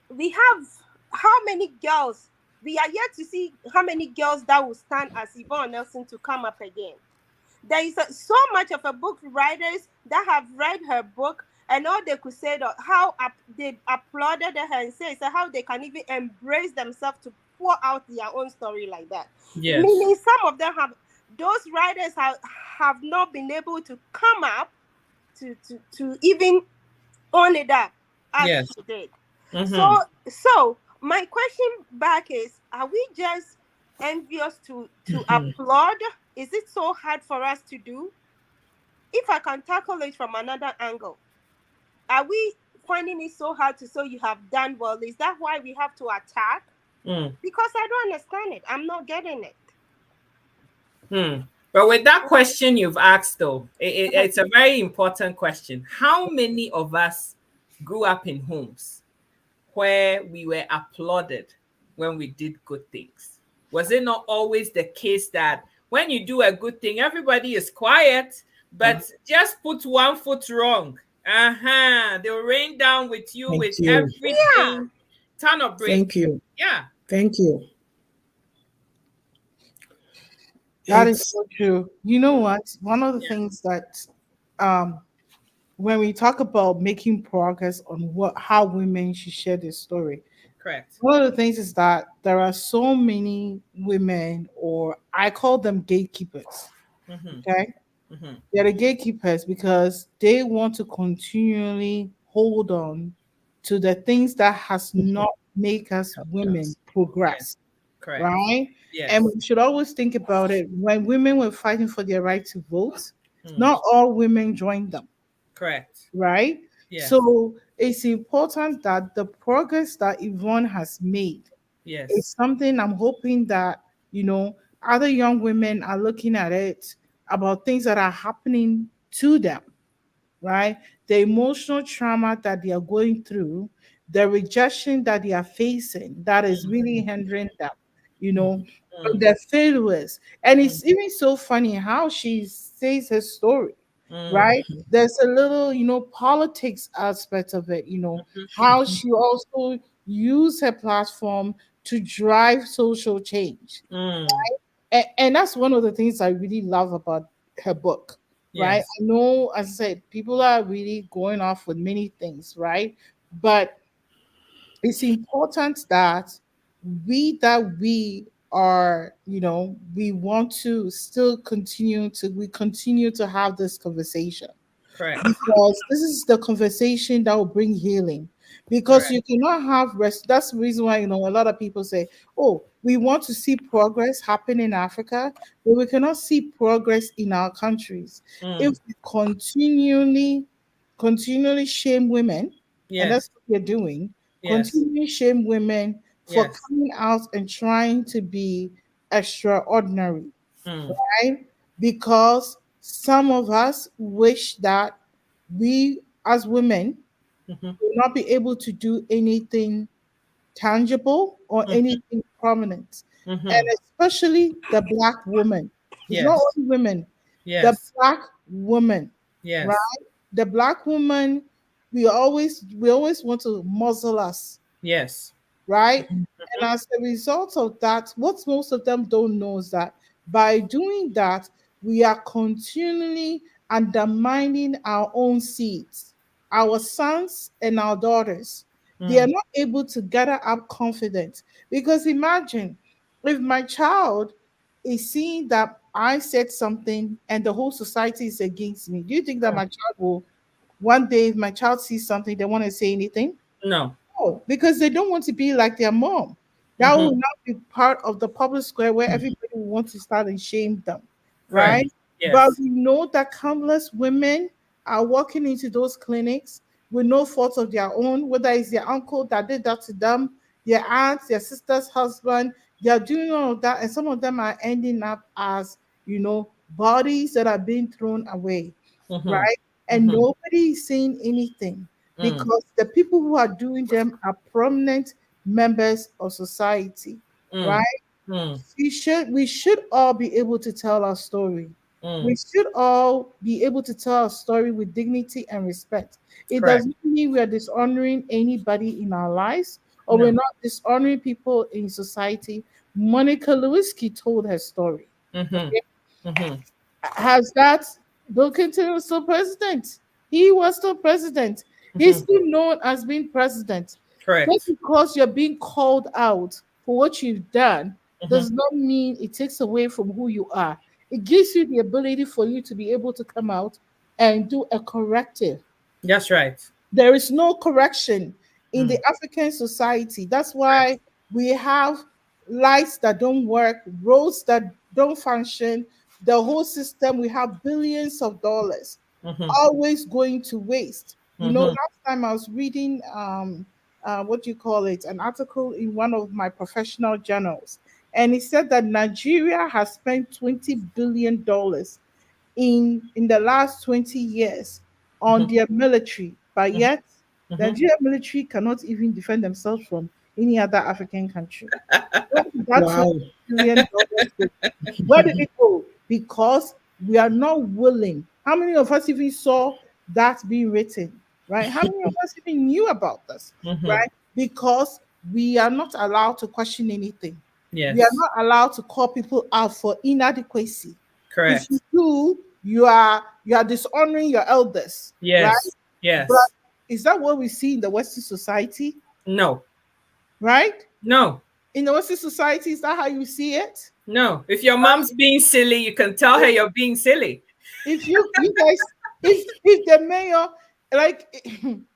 we have how many girls? We are yet to see how many girls that will stand as Yvonne Nelson to come up again. There is so much of a book writers that have read her book, and all they could say that how they applauded her and say how they can even embrace themselves to pour out their own story like that. Yes. Meaning some of them those writers have not been able to come up to even own it up as she did. So my question back is, are we just envious to applaud? Is it so hard for us to do? If I can tackle it from another angle, are we finding it so hard to say you have done well? Is that why we have to attack? Because I don't understand it. I'm not getting it. But with that question you've asked, though, it's a very important question. How many of us grew up in homes where we were applauded when we did good things? Was it not always the case that when you do a good thing, everybody is quiet, but just put one foot wrong? They'll rain down with you everything. Ton of break. Thank you. Yeah. Thank you. That is so true. You know what? One of the things that when we talk about making progress on how women should share their story, Correct. one of the things is that there are so many women, or I call them gatekeepers. Mm-hmm. Okay, Mm-hmm. they're the gatekeepers because they want to continually hold on to the things that has not make us Helped women us. Yes. progress, Correct. right? And Yes. we should always think about it. When women were fighting for their right to vote, Mm. not all women joined them, Correct. right? Yes. So it's important that the progress that Yvonne has made is Yes. something I'm hoping that, other young women are looking at it about things that are happening to them, right? The emotional trauma that they are going through, the rejection that they are facing, that is really hindering them, you know, Mm. their failures. And Mm. it's even so funny how she says her story, Mm. right? There's a little, politics aspect of it, how she also used her platform to drive social change. Mm. And that's one of the things I really love about her book, right? Yes. I know, as I said, people are really going off with many things, right? But it's important that we are, we want to still continue to have this conversation, Correct. because this is the conversation that will bring healing. Because Correct. you cannot have rest. That's the reason why, a lot of people say, oh, we want to see progress happen in Africa, but we cannot see progress in our countries if Mm. we continually shame women. And Yes. that's what we're doing. Yes. Continually shame women for Yes. coming out and trying to be extraordinary, Mm. right? Because some of us wish that we, as women, Mm-hmm. will not be able to do anything tangible or Mm-hmm. anything prominent. And Mm-hmm. especially the Black woman. It's not Yes. only women, the Yes. Black woman, right? Yes. The Black woman, we always want to muzzle us, Yes. right? And Mm-hmm. as a result of that, what most of them don't know is that by doing that, we are continually undermining our own seeds, our sons and our daughters. They are Mm. not able to gather up confidence. Because imagine if my child is seeing that I said something and the whole society is against me, do you think that my child will, one day, if my child sees something, they want to say anything? No. No, because they don't want to be like their mom. That Mm-hmm. will not be part of the public square where everybody will want to start and shame them, Correct. right? But Yes. we know that countless women are walking into those clinics with no fault of their own, whether it's their uncle that did that to them, their aunt, their sister's husband, they are doing all of that, and some of them are ending up as, bodies that are being thrown away, Mm-hmm. right? And Mm-hmm. nobody is saying anything Mm. because the people who are doing them are prominent members of society, right? Mm. Mm. We should all be able to tell our story. We Mm. should all be able to tell our story with dignity and respect. It does Correct. not mean we are dishonoring anybody in our lives, or we're No. not dishonoring people in society. Monica Lewinsky told her story. Mm-hmm. Okay? Mm-hmm. Has that Bill Clinton was still president? He was still president. He's Mm-hmm. still known as being president. Just Correct. because you're being called out for what you've done Mm-hmm. does not mean it takes away from who you are. It gives you the ability for you to be able to come out and do a corrective. That's right. There is no correction in the Mm. African society. That's Correct. why we have lights that don't work, roads that don't function, the whole system. We have billions of dollars Mm-hmm. always going to waste. Mm-hmm. Last time I was reading what do you call it, an article in one of my professional journals, and it said that Nigeria has spent $20 billion in the last 20 years on their military, but yet Mm-hmm. Nigerian military cannot even defend themselves from any other African country. Where did that $20 Wow. billion go? Where did it go? Because we are not willing. How many of us even saw that being written? Right? How many of us even knew about this? Mm-hmm. Right? Because we are not allowed to question anything. We are Yes. not allowed to call people out for inadequacy. If you Correct. do, you are you are dishonoring your elders. Yes. Right? Yes. But is that what we see in the Western society? No. Right? No. In the Western society, is that how you see it? No. If your mom's being silly, you can tell her you're being silly. If you guys, if the mayor, like,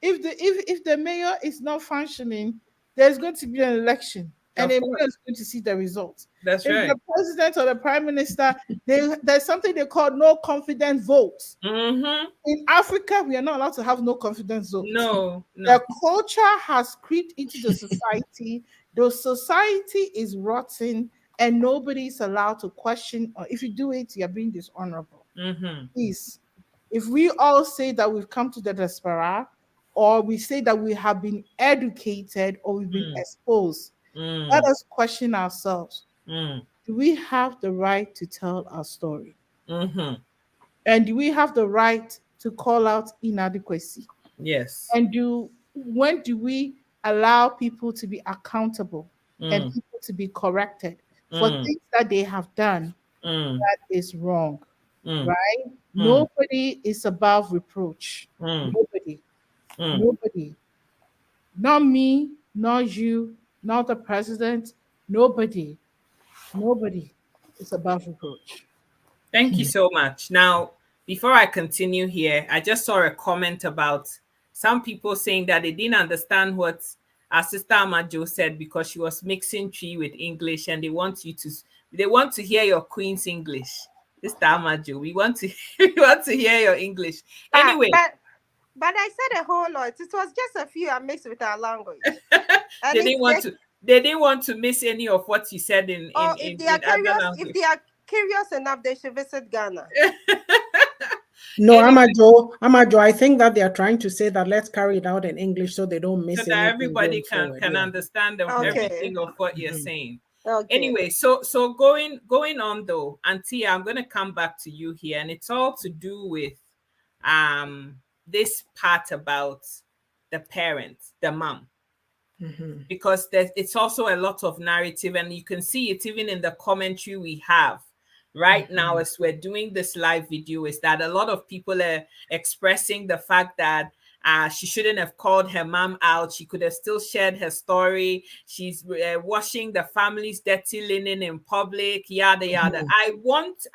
if the mayor is not functioning, there's going to be an election, and the mayor is going to see the results. That's if right. the president or the prime minister, there's something they call no confidence votes. Mm-hmm. In Africa, we are not allowed to have no confidence votes. No. The culture has creeped into the society. The society is rotten, and nobody's allowed to question, or if you do it, you're being dishonorable. Mm-hmm. Please, if we all say that we've come to the diaspora, or we say that we have been educated or we've been exposed, let us question ourselves. Do we have the right to tell our story? Mm-hmm. And do we have the right to call out inadequacy? Yes. And when do we allow people to be accountable and people to be corrected for things that they have done that is wrong? Right? Nobody is above reproach. Nobody. Nobody. Not me, not you, not the president. Nobody is above reproach. Thank you so much. Now, before I continue here, I just saw a comment about some people saying that they didn't understand what our sister Amajo said because she was mixing Twi with English, and they want to hear your Queen's English. Sister Amajo, we want to hear your English. Anyway. But I said a whole lot. It was just a few I mixed with our language. They didn't want to miss any of what you said in if they are curious enough, they should visit Ghana. No, Amajo, I think that they are trying to say that let's carry it out in English so they don't miss so that everybody can understand everything of what you're saying. Okay. Anyway, so going on though, Auntie, I'm going to come back to you here, and it's all to do with this part about the parent, the mom. Because it's also a lot of narrative, and you can see it even in the commentary we have right now as we're doing this live video, is that a lot of people are expressing the fact that she shouldn't have called her mom out. She could have still shared her story. She's washing the family's dirty linen in public, yada yada. I want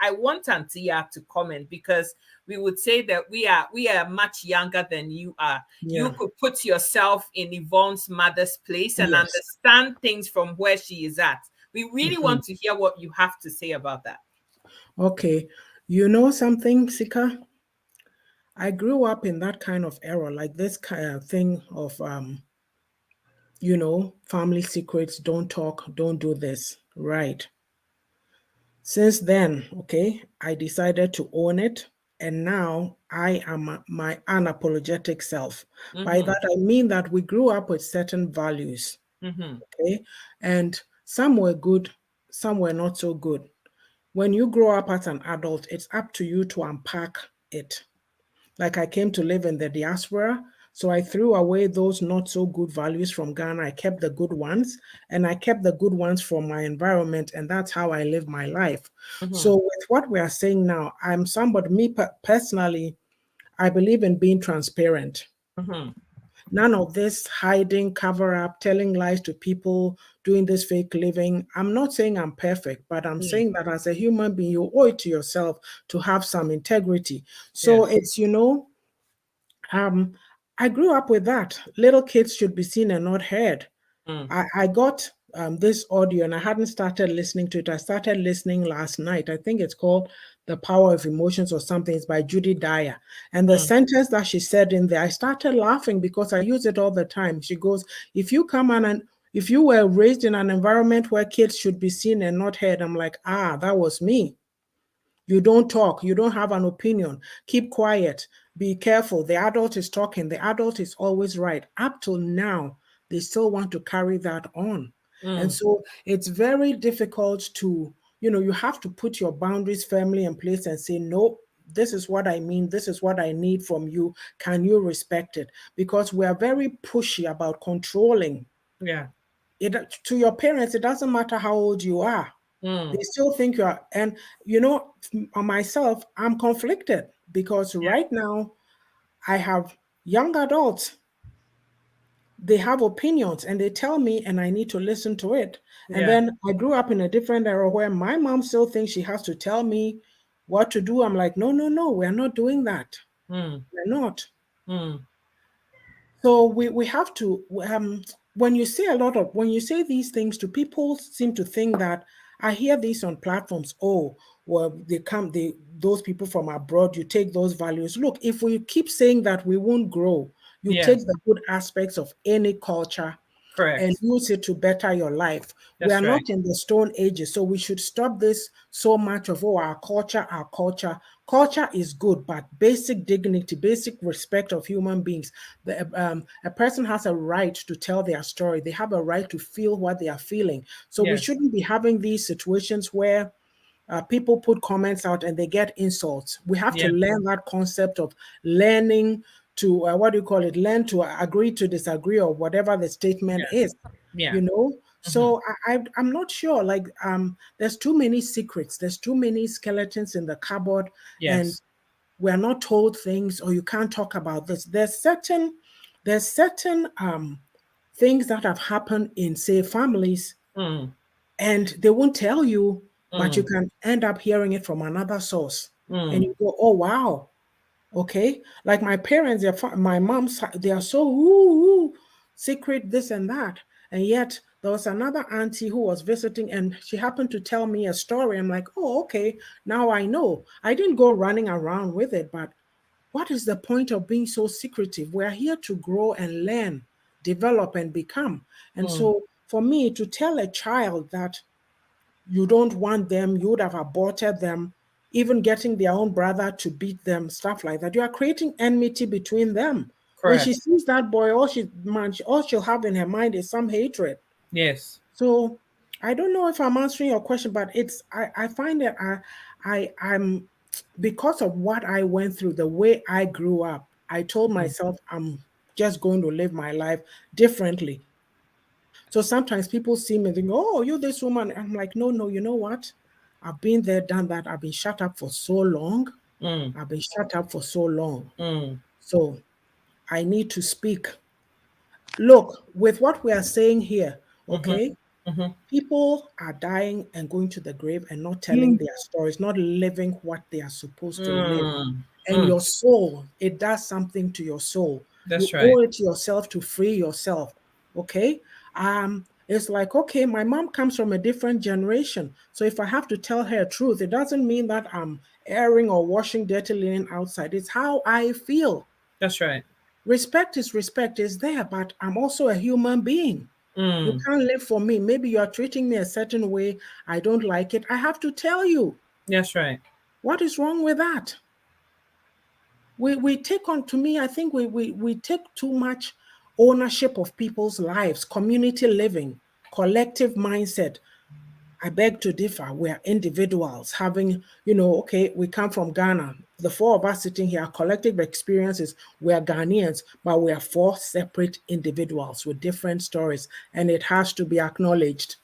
Auntie to comment, because we would say that we are much younger than you are. Yeah. You could put yourself in Yvonne's mother's place and understand things from where she is at. We really want to hear what you have to say about that. Okay. You know something, Sika? I grew up in that kind of era, like this kind of thing of, family secrets, don't talk, don't do this, right? Since then, okay, I decided to own it. And now I am my unapologetic self. By that, I mean that we grew up with certain values, okay? And some were good, some were not so good. When you grow up as an adult, it's up to you to unpack it. Like I came to live in the diaspora, so I threw away those not so good values from Ghana. I kept the good ones, and I kept the good ones from my environment, and that's how I live my life. So with what we are saying now, I'm somebody, personally, I believe in being transparent. None of this hiding, cover up, telling lies to people, doing this fake living. I'm not saying I'm perfect, but I'm saying that as a human being, you owe it to yourself to have some integrity. So it's, I grew up with that. Little kids should be seen and not heard. I got this audio, and I hadn't started listening to it. I started listening last night. I think it's called The Power of Emotions or something. It's by Judy Dyer. And the sentence that she said in there, I started laughing because I use it all the time. She goes, if you were raised in an environment where kids should be seen and not heard, I'm like, that was me. You don't talk. You don't have an opinion. Keep quiet. Be careful. The adult is talking. The adult is always right. Up till now, they still want to carry that on. And so it's very difficult to, you have to put your boundaries firmly in place and say, no, this is what I mean. This is what I need from you. Can you respect it? Because we are very pushy about controlling. Yeah. To your parents, it doesn't matter how old you are. They still think you are. And, on myself, I'm conflicted because right now I have young adults. They have opinions and they tell me, and I need to listen to it. And then I grew up in a different era where my mom still thinks she has to tell me what to do. I'm like, no, no, no, we're not doing that. We're not. So we have to, when you say these things to people, seem to think that I hear these on platforms. Oh, well, those people from abroad, you take those values. Look, if we keep saying that, we won't grow. You take the good aspects of any culture and use it to better your life. We are not in the Stone Ages, so we should stop this so much of, our culture, our culture. Culture is good, but basic dignity, basic respect of human beings. A person has a right to tell their story. They have a right to feel what they are feeling. So we shouldn't be having these situations where people put comments out and they get insults. We have to learn that concept of learning to learn to agree to disagree, or whatever the statement is. So I'm not sure, like, there's too many secrets, there's too many skeletons in the cupboard, and we're not told things, or you can't talk about this. There's certain things that have happened in, say, families, and they won't tell you, but you can end up hearing it from another source, and you go, oh wow. Okay, like my parents, my mom's, they are so secret, this and that. And yet there was another auntie who was visiting, and she happened to tell me a story. I'm like, oh, okay, now I know. I didn't go running around with it, but what is the point of being so secretive? We're here to grow and learn, develop and become. And so for me to tell a child that you don't want them, you would have aborted them, even getting their own brother to beat them, stuff like that. You are creating enmity between them. When she sees that boy, all she'll have in her mind is some hatred. Yes. So I don't know if I'm answering your question, but I find that I'm because of what I went through, the way I grew up, I told myself I'm just going to live my life differently. So sometimes people see me and think, oh, you're this woman. I'm like, no, you know what? I've been there, done that. I've been shut up for so long. I've been shut up for so long. So I need to speak. Look, with what we are saying here, okay? People are dying and going to the grave and not telling their stories, not living what they are supposed to live. And your soul, it does something to your soul. That's you right. owe it to yourself to free yourself. Okay. It's like, okay, my mom comes from a different generation. So if I have to tell her truth, it doesn't mean that I'm airing or washing dirty linen outside. It's how I feel. That's right. Respect is there, but I'm also a human being. You can't live for me. Maybe you are treating me a certain way. I don't like it. I have to tell you. That's right. What is wrong with that? We take on, to me, I think we take too much ownership of people's lives, community living, collective mindset. I beg to differ. We're individuals having, okay, we come from Ghana. The four of us sitting here, collective experiences, we're Ghanaians, but we are four separate individuals with different stories, and it has to be acknowledged.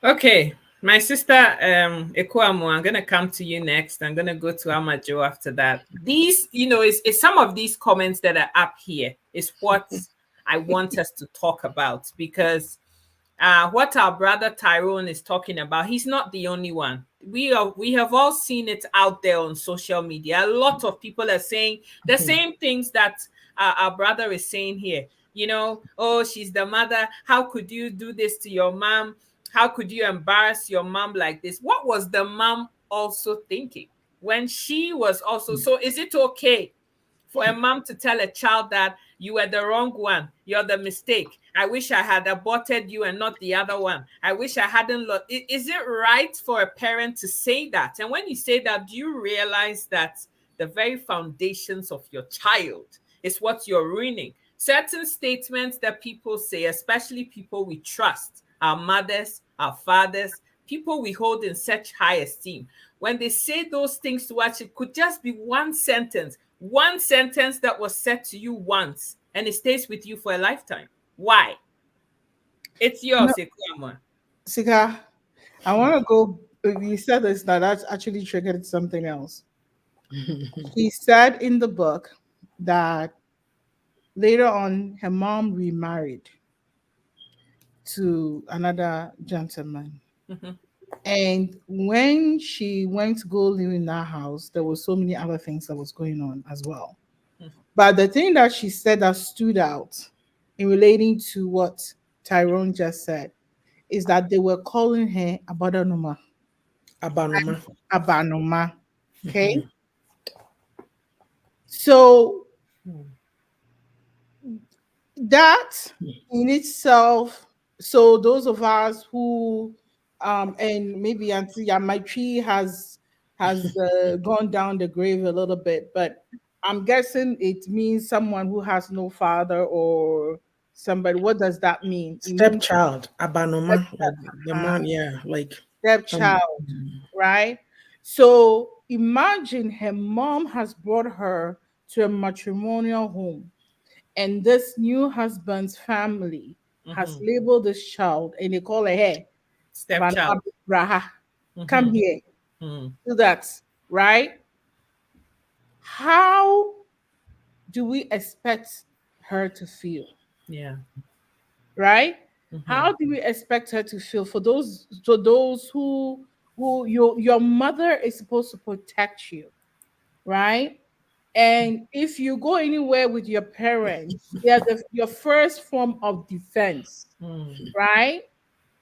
Okay, my sister Ekuamu, I'm gonna come to you next. I'm gonna go to Amajo after that. These, it's some of these comments that are up here is what I want us to talk about, because what our brother Tyrone is talking about, he's not the only one. We have all seen it out there on social media. A lot of people are saying the same things that our brother is saying here. Oh, she's the mother. How could you do this to your mom? How could you embarrass your mom like this? What was the mom also thinking when she was also? So is it okay for a mom to tell a child that you were the wrong one, you're the mistake? I wish I had aborted you and not the other one. I wish I hadn't. Is it right for a parent to say that? And when you say that, do you realize that the very foundations of your child is what you're ruining? Certain statements that people say, especially people we trust, our mothers, our fathers, people we hold in such high esteem, when they say those things to us, it could just be one sentence that was said to you once, and it stays with you for a lifetime. Why? It's yours, Ekuamwa. Sika, I want to go. You said this, now that's actually triggered something else. He said in the book that later on her mom remarried to another gentleman. Mhm. And when she went to go live in that house, there were so many other things that was going on as well. Mhm. But the thing that she said that stood out in relating to what Tyrone just said is that they were calling her Abadanoma. Abanoma. Abanoma. Okay. So that in itself, so those of us who and maybe Auntie Yamaitri has gone down the grave a little bit, but I'm guessing it means someone who has no father or somebody. What does that mean? It means Stepchild. Abanoma. Like the man, yeah. Like some stepchild, right? So imagine her mom has brought her to a matrimonial home, and this new husband's family has Mhm. labeled this child, and they call her, hey, Stepchild. Braha, come Mhm. here, Mhm. do that, right? How do we expect her to feel, Yeah. right? Mhm. How do we expect her to feel for those who your mother is supposed to protect you, right? And if you go anywhere with your parents, they are your first form of defense, Mm. right?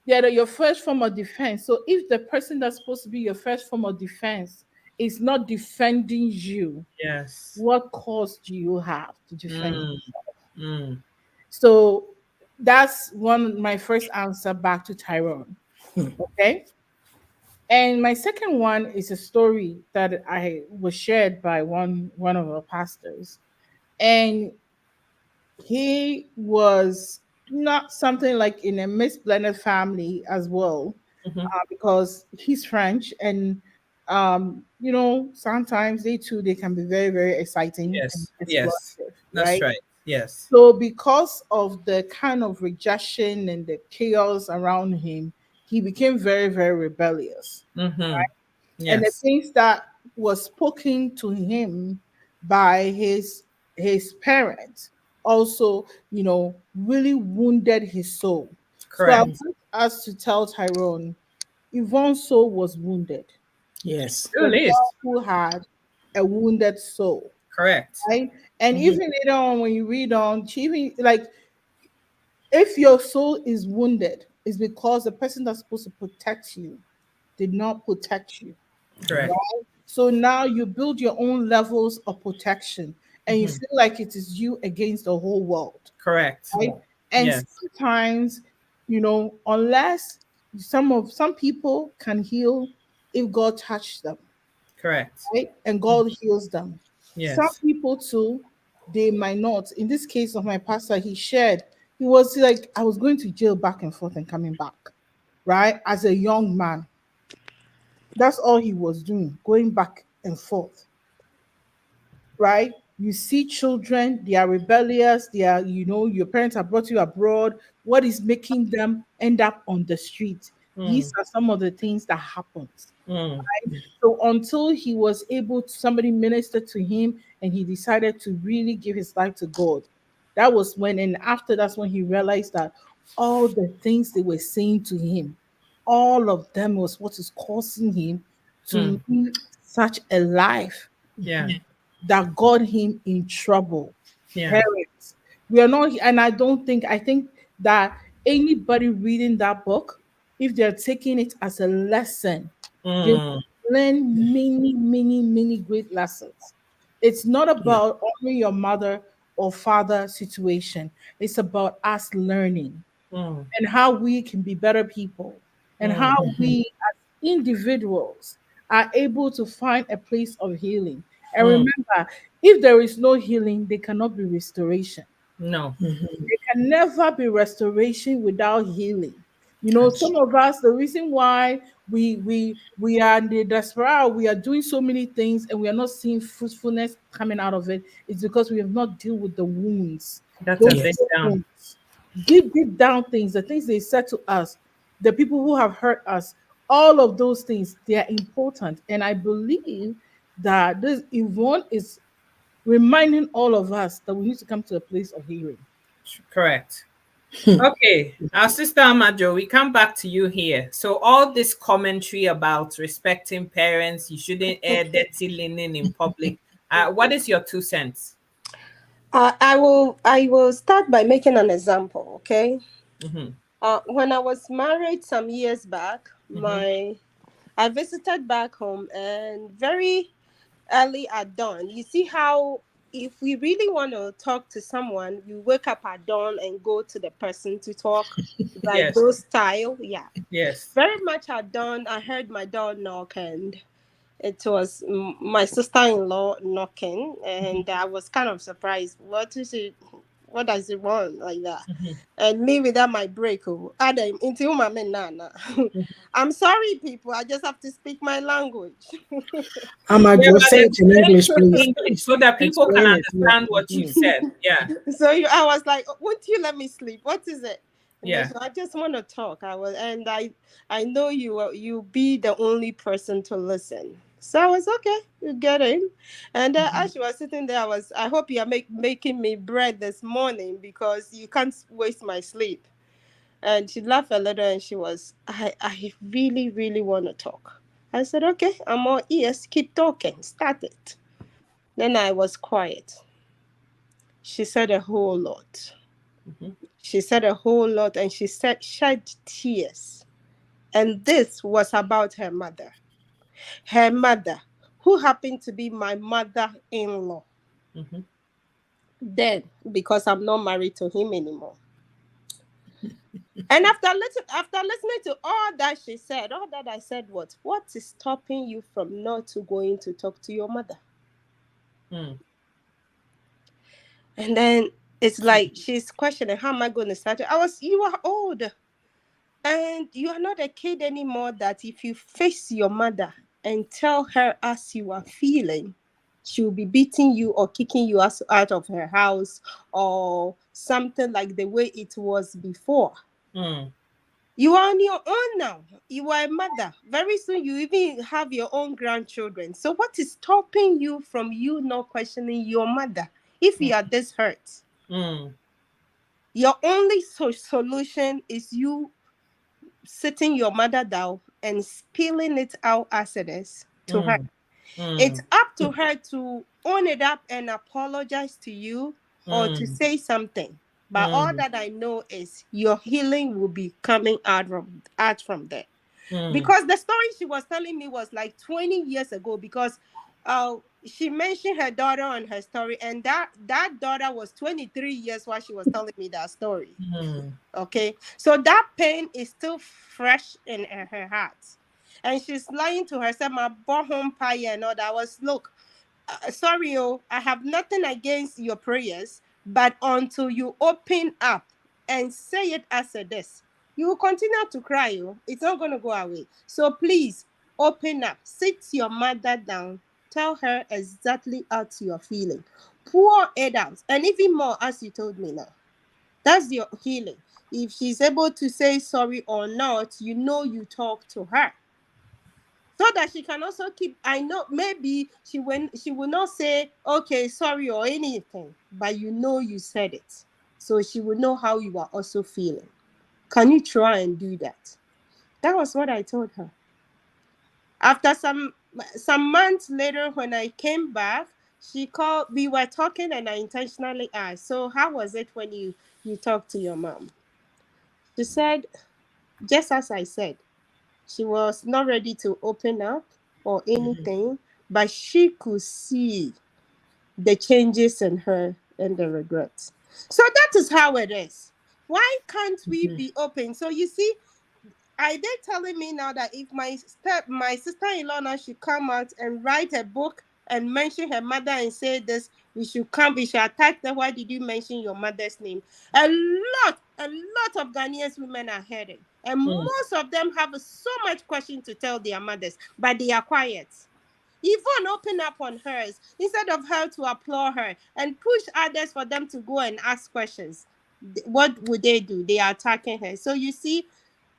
They are your first form of defense. So if the person that's supposed to be your first form of defense is not defending you, Yes. what cause do you have to defend Mm. yourself? Mm. So that's my first answer back to Tyrone. Okay. And my second one is a story that I was shared by one of our pastors. And he was not something like in a Miss Blended family as well, Mhm. because he's French, and sometimes they can be very, very exciting and Yes. Yes. explosive, That's right? right. Yes. So because of the kind of rejection and the chaos around him, he became very, very rebellious. Mhm. And the Yes. things that was spoken to him by his parents also, really wounded his soul. So I Correct. want us to tell Tyrone, Yvonne's soul was wounded. yes. A Still is. girl who had a wounded soul, Correct. right? And Mhm. even later on, when you read on, she even like, if your soul is wounded, it's because the person that's supposed to protect you did not protect you. Yeah. Correct. So now you build your own levels of protection, and you Mhm. feel like it is you against the whole world, Correct. right? And Yes. sometimes, unless some people can heal if God touched them, Correct. right? And Mhm. God heals them. Some Yes. people too, they might not. In this case of my pastor, he shared, he was like, I was going to jail back and forth and coming back, right? As a young man. That's all he was doing, going back and forth, right? You see children, they are rebellious, they are, your parents have brought you abroad. What is making them end up on the street? These Mm. are some of the things that happens. Mm. So until he was able to, somebody minister to him and he decided to really give his life to God. That was when, and after that's when he realized that all the things they were saying to him, all of them was what is causing him to Mm. live such a life Yeah. that got him in trouble. Yeah. Parents, we are not, and I think that anybody reading that book, if they're taking it as a lesson, they will Mm. learn many, many, many great lessons. It's not Yeah. about honoring your mother or father situation. It's about us learning Mm. and how we can be better people and how Mm. we as individuals are able to find a place of healing. And Mm. remember, if there is no healing, there cannot be restoration. No. There can never be restoration without healing. That's Some of us, the reason why we are in the desperate, we are doing so many things and we are not seeing fruitfulness coming out of it, is because we have not dealt with the wounds. That's a Those bit yes. old down. wounds. deep, deep down things, the things they said to us, the people who have hurt us, all of those things, they are important. And I believe that this Yvonne is reminding all of us that we need to come to a place of healing. Correct. Okay, our sister Amajo, we come back to you here. So all this commentary about respecting parents, you shouldn't air dirty linen in public. What is your 2 cents? I will start by making an example. Okay. Mm-hmm. When I was married some years back, Mm-hmm. I visited back home, and very early at dawn, you see how if we really want to talk to someone, you wake up at dawn and go to the person to talk, like Yes. those style. Yeah. Yes. Very much at dawn, I heard my door knock, and it was my sister-in-law knocking, and I was kind of surprised. What is it? What does it want like that? Mm-hmm. And me without my break, Adam into my nana. I'm sorry, people. I just have to speak my language. Amadio, but say it in English, please. English so that people can Explain it, yeah. understand what you said. Yeah. So I was like, "Won't you let me sleep? What is it?" And Yeah. so I just want to talk. I know you be the only person to listen. So I was okay. You get in, and as she was sitting there, I hope you are making me bread this morning because you can't waste my sleep. And she laughed a little, and she was, I really, really want to talk. I said, okay, I'm all ears. Keep talking. Start it. Then I was quiet. She said a whole lot. Mm-hmm. She said a whole lot, and she shed tears. And this was about her mother. Her mother, who happened to be my mother-in-law. Mm-hmm. Then, because I'm not married to him anymore. And after listening to all that she said, all that I said was, what is stopping you from not going to talk to your mother? Mm. And then it's like she's questioning, how am I going to start it? You are old. And you are not a kid anymore that if you face your mother and tell her as you are feeling, she will be beating you or kicking you out of her house or something like the way it was before. Mm. You are on your own now. You are a mother. Very soon you even have your own grandchildren. So what is stopping you from you not questioning your mother if you are this hurt? Mm. Your only solution is you sitting your mother down and spilling it out as it is to her. It's up to her to own it up and apologize to you or to say something. But all that I know is your healing will be coming out from there. Because the story she was telling me was like 20 years ago, because she mentioned her daughter on her story, and that daughter was 23 years while she was telling me that story. Okay, so that pain is still fresh in her heart, and she's lying to herself, my home pie and all that. Look, sorry, I have nothing against your prayers, but until you open up and say it as it is, you will continue to cry. It's not going to go away. So please open up, sit your mother down, tell her exactly how you're feeling, pour it out, and even more, as you told me now. That's your healing. If she's able to say sorry or not, you talk to her. So that she can also keep, I know maybe she will not say, okay, sorry or anything, but you said it. So she will know how you are also feeling. Can you try and do that? That was what I told her. After some months later, when I came back, she called, we were talking, and I intentionally asked, so how was it when you talked to your mom? She said, just as I said, she was not ready to open up or anything, but she could see the changes in her and the regrets. So that is how it is. Why can't we be open? So you see, they're telling me now that if my sister-in-law now should come out and write a book and mention her mother and say this, we should attack them. Why did you mention your mother's name? A lot of Ghanaian women are heading, and most of them have so much question to tell their mothers, but they are quiet. Yvonne open up on hers instead of her to applaud her and push others for them to go and ask questions. what would they do? They are attacking her. So you see,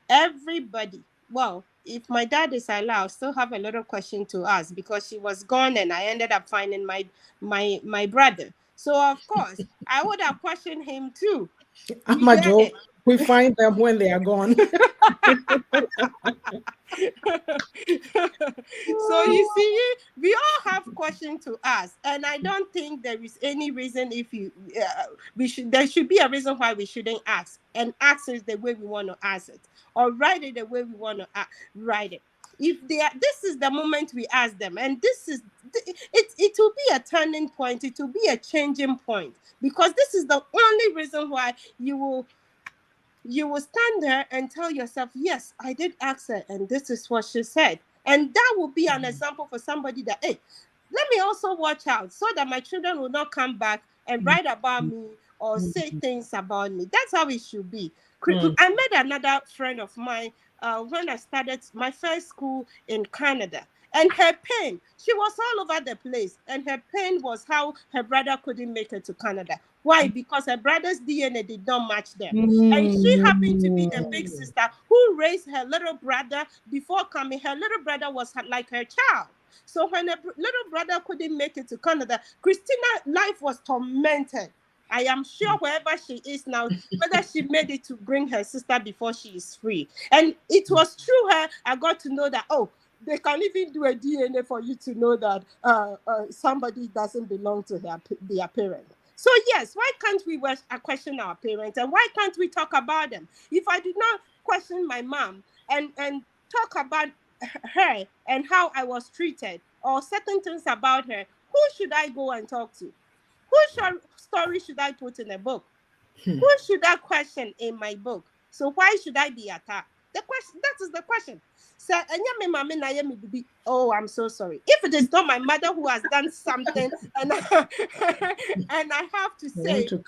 everybody, well, if my dad is alive, I'll still have a lot of question to ask, because she was gone and I ended up finding my brother. So of course I would have questioned him too. Amajo, we find them when they are gone. So you see, we all have questions to ask, and I don't think there is any reason if you there should be a reason why we shouldn't ask, and ask is the way we want to ask it, or write it the way we want to write it. If they are, this is the moment we ask them, and this is it will be a turning point, it will be a changing point, because this is the only reason why you will stand there and tell yourself, yes, I did ask her, and this is what she said. And that will be an example for somebody that, hey, let me also watch out so that my children will not come back and write about me or say things about me. That's how it should be. I met another friend of mine when I started my first school in Canada. And her pain, she was all over the place. And her pain was how her brother couldn't make it to Canada. Why? Because her brother's DNA did not match them. And she happened to be the big sister who raised her little brother before coming. Her little brother was like her child. So when her little brother couldn't make it to Canada, Christina's life was tormented. I am sure wherever she is now, whether she made it to bring her sister before she is free. And it was through her I got to know that, oh, they can even do a DNA for you to know that somebody doesn't belong to their parent. So yes, why can't we question our parents, and why can't we talk about them? If I did not question my mom and talk about her and how I was treated or certain things about her, who should I go and talk to? Whose story should I put in a book? Who should I question in my book? So why should I be attacked? The question, that is the question. So, oh, I'm so sorry. If it is not my mother who has done something, and I have to say, who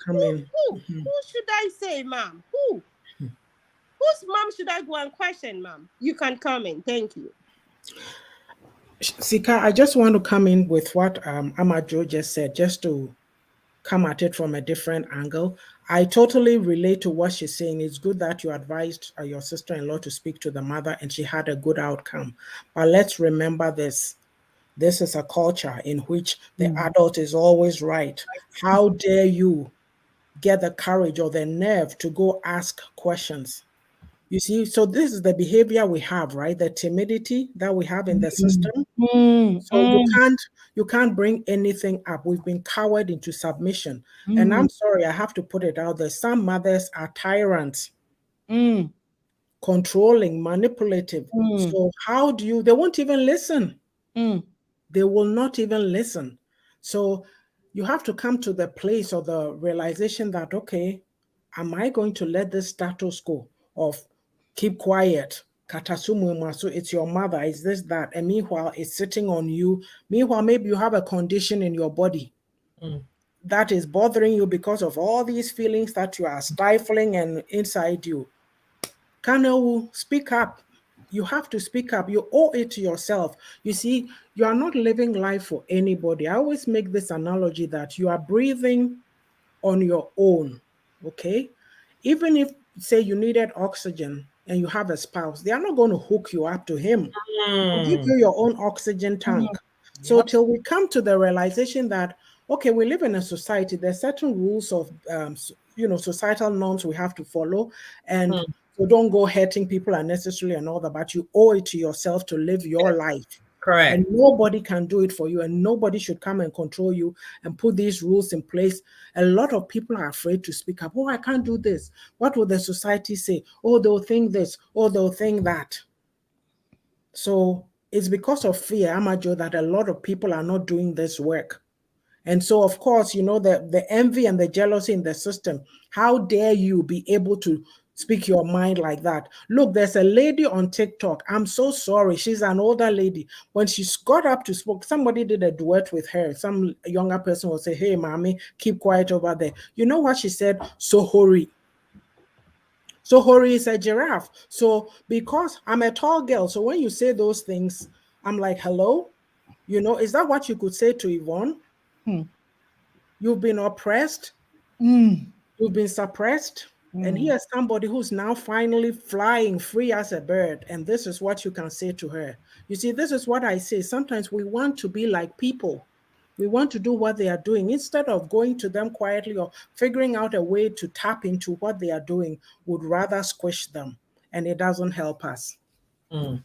should I say, ma'am? Whose mom should I go and question, ma'am? You can come in. Thank you. Sika, I just want to come in with what Amajo just said, just to come at it from a different angle. I totally relate to what she's saying. It's good that you advised your sister-in-law to speak to the mother and she had a good outcome. But let's remember this. This is a culture in which the adult is always right. How dare you get the courage or the nerve to go ask questions? You see, so this is the behavior we have, right? The timidity that we have in the system. So you can't bring anything up. We've been cowered into submission. And I'm sorry, I have to put it out there. Some mothers are tyrants, controlling, manipulative. So how do you, they won't even listen. They will not even listen. So you have to come to the place or the realization that, okay, am I going to let this status quo of keep quiet? So it's your mother, it's this, that. And meanwhile, it's sitting on you. Meanwhile, maybe you have a condition in your body that is bothering you because of all these feelings that you are stifling and inside you. Kanawu, speak up. You have to speak up. You owe it to yourself. You see, you are not living life for anybody. I always make this analogy that you are breathing on your own, okay? Even if, say, you needed oxygen and you have a spouse, they are not going to hook you up to him. They'll give you your own oxygen tank. So till we come to the realization that, okay, we live in a society, there's certain rules of, societal norms we have to follow, and so don't go hurting people unnecessarily and all that, but you owe it to yourself to live your life. Correct. And nobody can do it for you, and nobody should come and control you and put these rules in place. A lot of people are afraid to speak up. Oh, I can't do this. What will the society say? Oh, they'll think this. Oh, they'll think that. So it's because of fear, Amajo, that a lot of people are not doing this work. And so, of course, the envy and the jealousy in the system. How dare you be able to speak your mind like that? Look, there's a lady on TikTok. I'm so sorry. She's an older lady. When she got up to speak, somebody did a duet with her. Some younger person will say, hey, mommy, keep quiet over there. You know what she said? Sohori. Sohori is a giraffe. So because I'm a tall girl, so when you say those things, I'm like, hello? Is that what you could say to Yvonne? You've been oppressed. You've been suppressed. And here's somebody who's now finally flying free as a bird. And this is what you can say to her. You see, this is what I say. Sometimes we want to be like people. We want to do what they are doing instead of going to them quietly or figuring out a way to tap into what they are doing. Would rather squish them, and it doesn't help us. Thank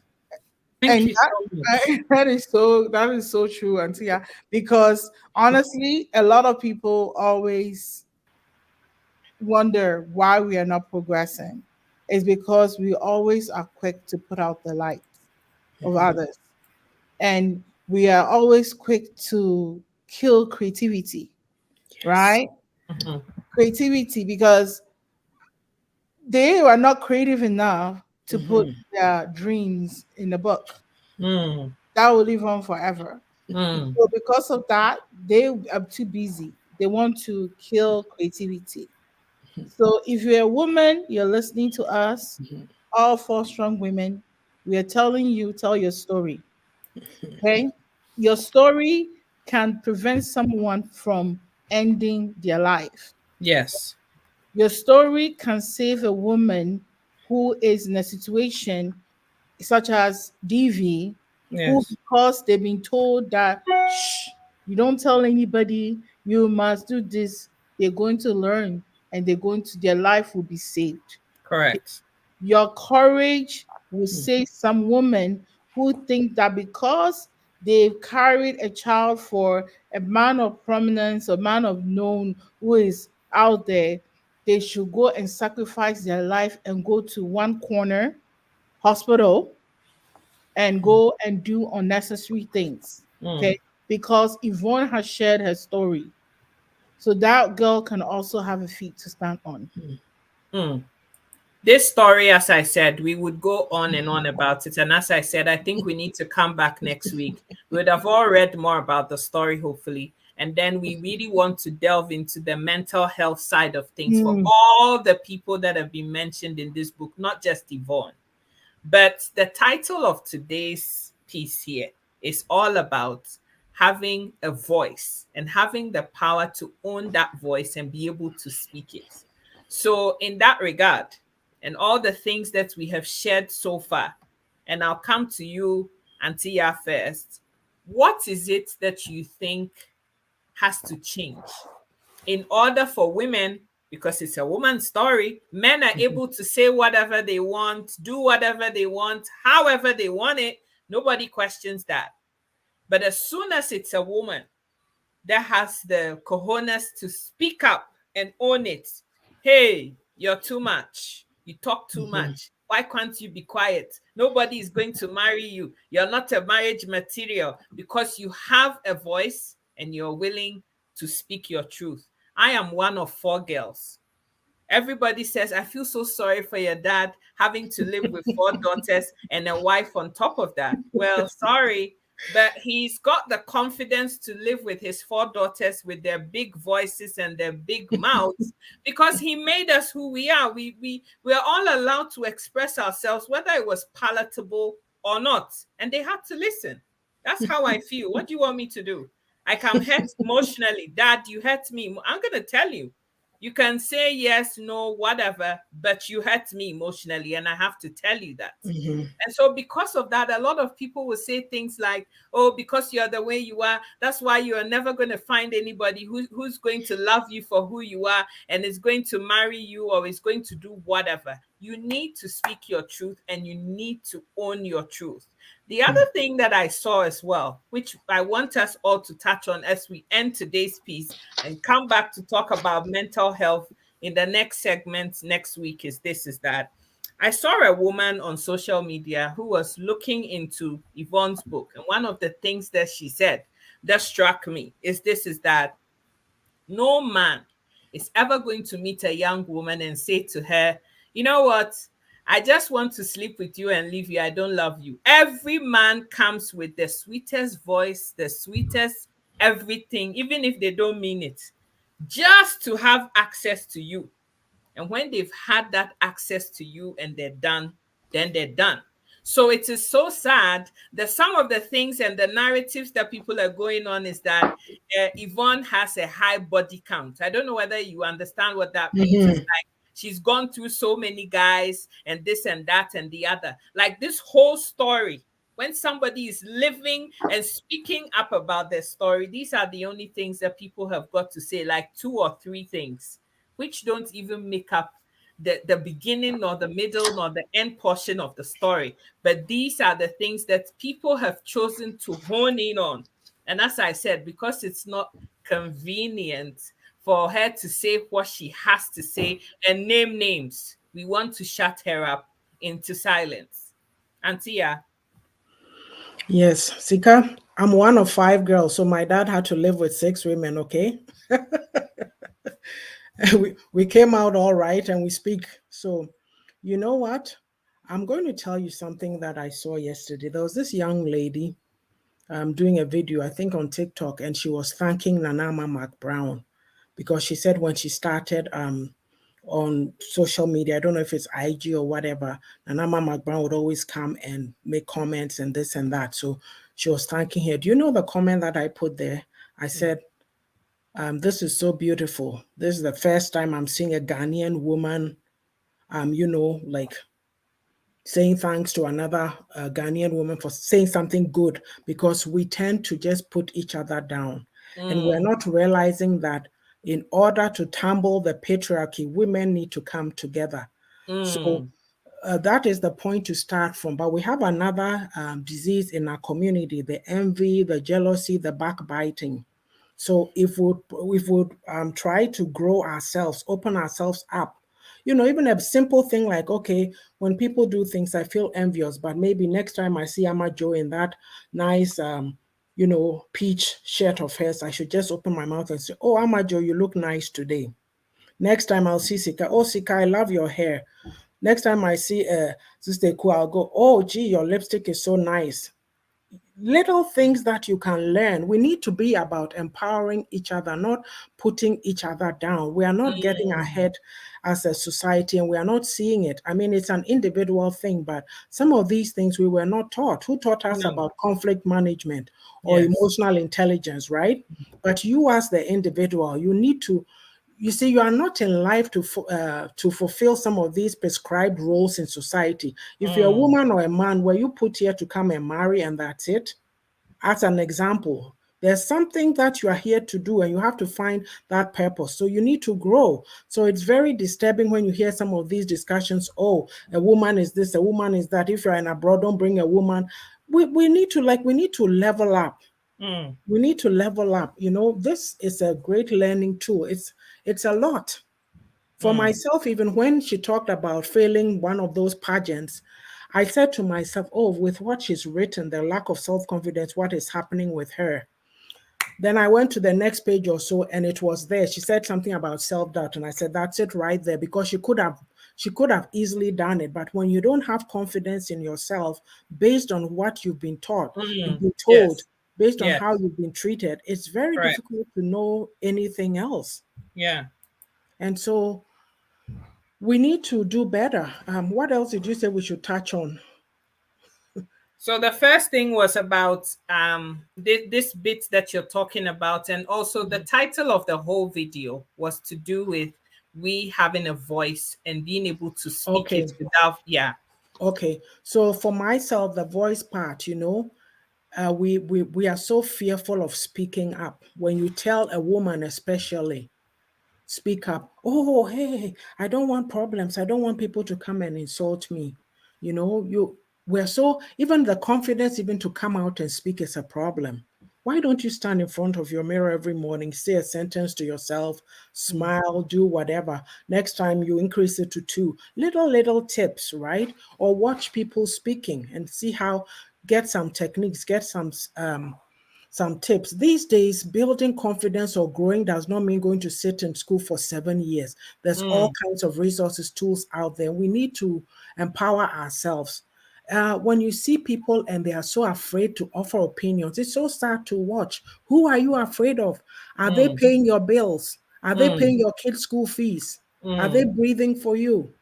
And you so much. that is so true, Antia. Because honestly, a lot of people always wonder why we are not progressing. It's because we always are quick to put out the light of others. And we are always quick to kill creativity, right? Mhm. Creativity, because they are not creative enough to put their dreams in the book. Mm, That will live on forever. mm, So because of that, they are too busy. They want to kill creativity. So if you're a woman, you're listening to us, all four strong women, we are telling you, tell your story. Okay? Your story can prevent someone from ending their life. yes. Your story can save a woman who is in a situation such as DV, who, Yes. because they've been told that, shh, you don't tell anybody, you must do this, they're going to learn and their life will be saved. Correct. Your courage will save some women who think that because they've carried a child for a man of prominence, a man of known who is out there, they should go and sacrifice their life and go to one corner hospital and go and do unnecessary things. Mm, Okay. Because Yvonne has shared her story. So that girl can also have a feet to stand on. mm. This story, as I said, we would go on and on about it. And as I said, I think we need to come back next week. We would have all read more about the story, hopefully. And then we really want to delve into the mental health side of things for Mm. all the people that have been mentioned in this book, not just Yvonne. But the title of today's piece here is all about having a voice and having the power to own that voice and be able to speak it. So, in that regard, and all the things that we have shared so far, and I'll come to you, Antia, first. What is it that you think has to change in order for women, because it's a woman's story, men are able to say whatever they want, do whatever they want, however they want it. Nobody questions that. But as soon as it's a woman that has the cojones to speak up and own it, hey, you're too much. You talk too much. Why can't you be quiet? Nobody is going to marry you. You're not a marriage material because you have a voice and you're willing to speak your truth. I am one of four girls. Everybody says, I feel so sorry for your dad having to live with four daughters and a wife on top of that. Well, sorry, but he's got the confidence to live with his four daughters with their big voices and their big mouths because he made us who we are. We're all allowed to express ourselves, whether it was palatable or not. And they had to listen. That's how I feel. What do you want me to do? I can hurt emotionally. Dad, you hurt me. I'm going to tell you. You can say yes, no, whatever, but you hurt me emotionally, and I have to tell you that. And so, because of that, a lot of people will say things like, oh, because you're the way you are, that's why you are never going to find anybody who's going to love you for who you are and is going to marry you or is going to do whatever. You need to speak your truth and you need to own your truth. The other thing that I saw as well, which I want us all to touch on as we end today's piece and come back to talk about mental health in the next segment next week, is that I saw a woman on social media who was looking into Yvonne's book. And one of the things that she said that struck me is that no man is ever going to meet a young woman and say to her, you know what? I just want to sleep with you and leave you. I don't love you. Every man comes with the sweetest voice, the sweetest everything, even if they don't mean it, just to have access to you. And when they've had that access to you and they're done, then they're done. So it is so sad that some of the things and the narratives that people are going on is that Yvonne has a high body count. I don't know whether you understand what that means. It's like she's gone through so many guys and this and that and the other. Like this whole story, when somebody is living and speaking up about their story, these are the only things that people have got to say, like 2 or 3 things, which don't even make up the beginning nor the middle nor the end portion of the story. But these are the things that people have chosen to hone in on. And as I said, because it's not convenient for her to say what she has to say and name names, we want to shut her up into silence. Antia. Yes, Sika, I'm one of 5 girls, so my dad had to live with 6 women, okay? we came out all right and we speak. So, you know what? I'm going to tell you something that I saw yesterday. There was this young lady doing a video, I think on TikTok, and she was thanking Nanama McBrown because she said when she started on social media, I don't know if it's IG or whatever, Nanama McBrown would always come and make comments and this and that. So she was thanking her. Do you know the comment that I put there? I said, this is so beautiful. This is the first time I'm seeing a Ghanaian woman, like saying thanks to another Ghanaian woman for saying something good, because we tend to just put each other down. And we're not realizing that in order to tumble the patriarchy, women need to come together. So that is the point to start from. But we have another disease in our community, the envy, the jealousy, the backbiting. So if we try to grow ourselves, open ourselves up, even a simple thing like, okay, when people do things, I feel envious, but maybe next time I see Ama Joe in that nice, peach shirt of hers, I should just open my mouth and say, oh, Ama Joe, you look nice today. Next time I'll see Sika, oh, Sika, I love your hair. Next time I see Sister Ku, I'll go, oh, gee, your lipstick is so nice. Little things that you can learn. We need to be about empowering each other, not putting each other down. We are not getting ahead as a society, and we are not seeing it. I mean, it's an individual thing, but some of these things we were not taught. Who taught us about conflict management or emotional intelligence, right? But you as the individual, you need to, you see, you are not in life to fulfill some of these prescribed roles in society. If you're a woman or a man, were you put here to come and marry and that's it? As an example, there's something that you are here to do and you have to find that purpose. So you need to grow. So it's very disturbing when you hear some of these discussions. Oh, a woman is this, a woman is that. If you're in abroad, don't bring a woman. We need to level up. We need to level up. This is a great learning tool. It's a lot. For myself, even when she talked about failing one of those pageants, I said to myself, oh, with what she's written, the lack of self-confidence, what is happening with her? Then I went to the next page or so, and it was there. She said something about self-doubt, and I said, that's it right there, because she could have easily done it. But when you don't have confidence in yourself based on what you've been taught, you've been told, based on how you've been treated, it's very difficult to know anything else. Yeah. And so we need to do better. What else did you say we should touch on? So the first thing was about this bit that you're talking about, and also the title of the whole video was to do with we having a voice and being able to speak it without, Okay, so for myself, the voice part, we are so fearful of speaking up. When you tell a woman especially, speak up. Oh, hey, I don't want problems. I don't want people to come and insult me. We're so, even the confidence even to come out and speak is a problem. Why don't you stand in front of your mirror every morning, say a sentence to yourself, smile, do whatever. Next time you increase it to 2. Little tips, right? Or watch people speaking and see how, get some techniques, get some tips. These days, building confidence or growing does not mean going to sit in school for 7 years. There's all kinds of resources, tools out there. We need to empower ourselves. When you see people and they are so afraid to offer opinions, it's so sad to watch. Who are you afraid of? Are they paying your bills? Are they paying your kids' school fees? Are they breathing for you?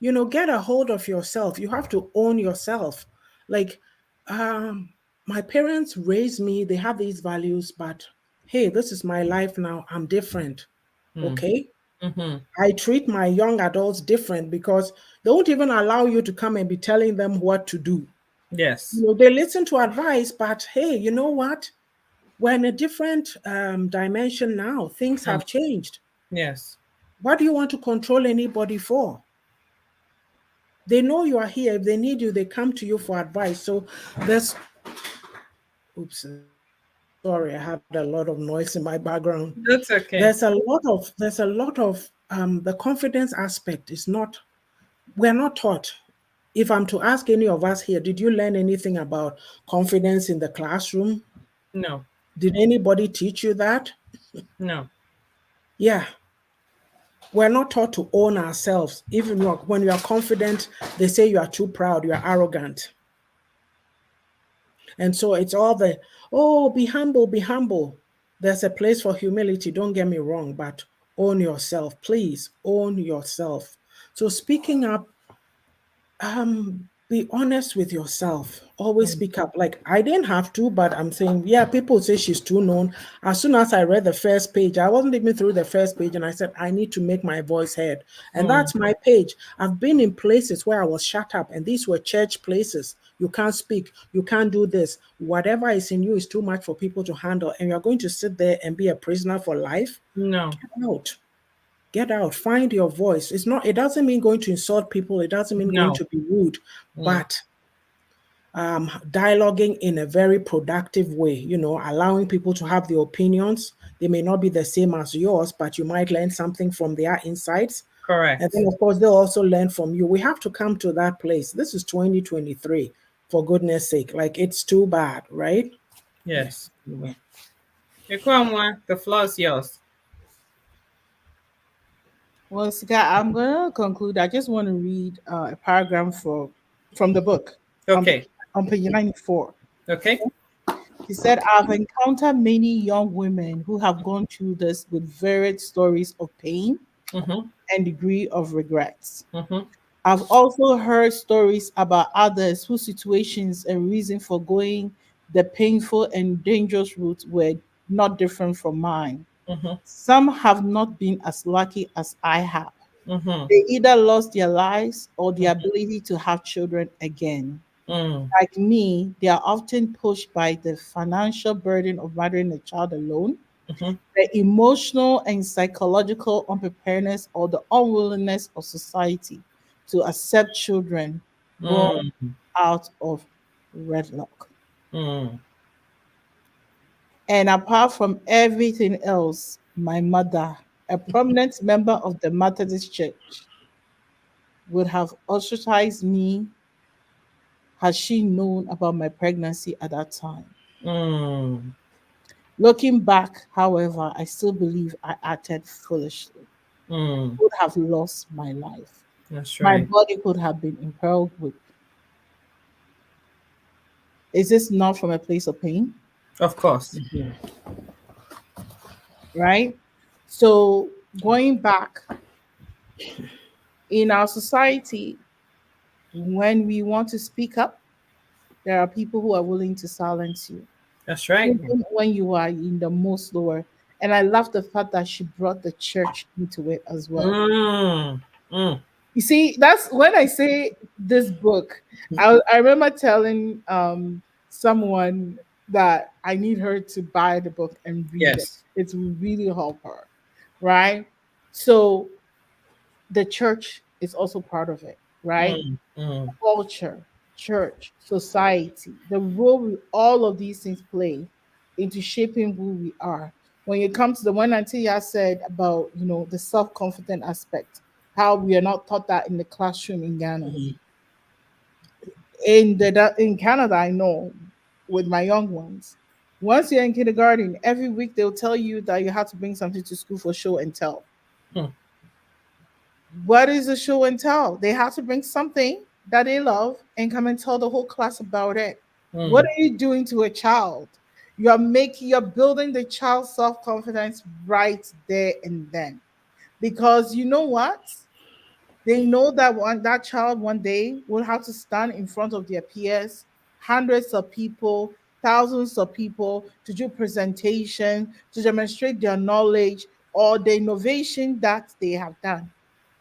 get a hold of yourself. You have to own yourself. Like, my parents raised me, they have these values, but hey, this is my life now. I'm different. Okay. Mm-hmm. I treat my young adults different because they won't even allow you to come and be telling them what to do. Yes. They listen to advice, but hey, you know what? We're in a different dimension now. Things have changed. Yes. What do you want to control anybody for? They know you are here. If they need you, they come to you for advice. So there's, oops, sorry, I had a lot of noise in my background. That's okay. There's a lot of the confidence aspect is not, we're not taught. If I'm to ask any of us here, did you learn anything about confidence in the classroom? No. Did anybody teach you that? No. Yeah. We're not taught to own ourselves. Even when you are confident, they say you are too proud, you are arrogant. And so it's all be humble, be humble. There's a place for humility, don't get me wrong, but own yourself. Please own yourself. So speaking up, be honest with yourself. Always speak up. Like, I didn't have to, but I'm saying, yeah, people say she's too known. As soon as I read the first page, I wasn't even through the first page, and I said, I need to make my voice heard. And that's my page. I've been in places where I was shut up, and these were church places. You can't speak, you can't do this. Whatever is in you is too much for people to handle, and you're going to sit there and be a prisoner for life. No. Get out. Get out, find your voice. It doesn't mean going to insult people, it doesn't mean going to be rude, but dialoguing in a very productive way, allowing people to have their opinions. They may not be the same as yours, but you might learn something from their insights. Correct. And then, of course, they'll also learn from you. We have to come to that place. This is 2023, for goodness sake. Like, it's too bad, right? Yes. Anyway. The floor is yours. Well, Scott, I'm going to conclude. I just want to read a paragraph from the book. Okay. On page 94. Okay. He said, I've encountered many young women who have gone through this with varied stories of pain and degree of regrets. I've also heard stories about others whose situations and reason for going the painful and dangerous route were not different from mine. Some have not been as lucky as I have. They either lost their lives or the ability to have children again. Like me, they are often pushed by the financial burden of mothering a child alone, the emotional and psychological unpreparedness or the unwillingness of society to accept children born out of wedlock. And apart from everything else, my mother, a prominent member of the Methodist Church, would have ostracized me had she known about my pregnancy at that time. Looking back, however, I still believe I acted foolishly. Could have lost my life. That's right. My body could have been imperiled with. Is this not from a place of pain? Of course. Right? So going back, in our society, when we want to speak up, there are people who are willing to silence you. That's right. Even when you are in the most lower. And I love the fact that she brought the church into it as well. You see, that's when I say this book. I remember telling someone that I need her to buy the book and read it. It will really help her, right? So the church is also part of it, right? Culture, church, society, the role all of these things play into shaping who we are. When it comes to the one Antia said about, the self-confident aspect, how we are not taught that in the classroom in Ghana. In Canada, I know with my young ones, once you're in kindergarten, every week they'll tell you that you have to bring something to school for show and tell. What is a show and tell? They have to bring something that they love and come and tell the whole class about it. What are you doing to a child? You're building the child's self-confidence right there and then. Because you know what? They know that that child one day will have to stand in front of their peers, hundreds of people, thousands of people to do presentation, to demonstrate their knowledge or the innovation that they have done.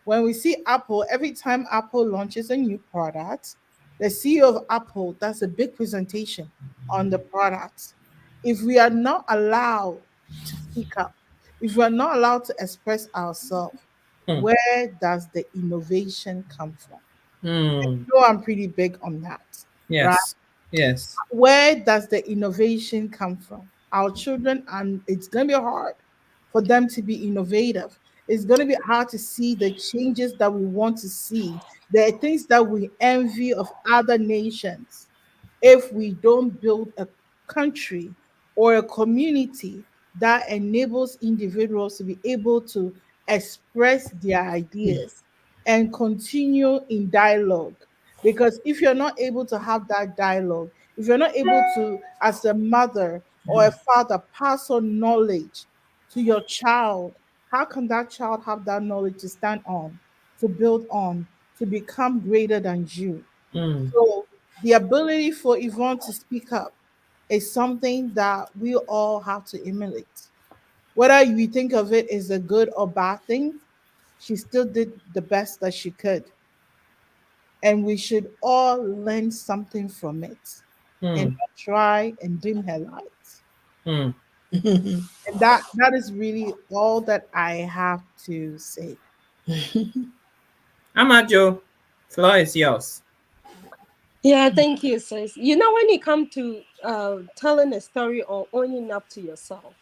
When we see Apple, every time Apple launches a new product, the CEO of Apple does a big presentation on the product. If we are not allowed to speak up, if we are not allowed to express ourselves, Hmm. where does the innovation come from? Hmm. So I'm pretty big on that, right? Yes. Yes. Where does the innovation come from? Our children, and it's going to be hard for them to be innovative. It's going to be hard to see the changes that we want to see. There are things that we envy of other nations if we don't build a country or a community that enables individuals to be able to express their ideas and continue in dialogue. Because if you're not able to have that dialogue, if you're not able to, as a mother or a father, pass on knowledge to your child, how can that child have that knowledge to stand on, to build on, to become greater than you? Hmm. So the ability for Yvonne to speak up is something that we all have to emulate. Whether you think of it as a good or bad thing, she still did the best that she could. And we should all learn something from it and Hmm. not try and dim her light. Hmm. And that is really all that I have to say. Amajo, floor is yours. Yeah, thank you, sis. You know, when it comes to telling a story or owning up to yourself,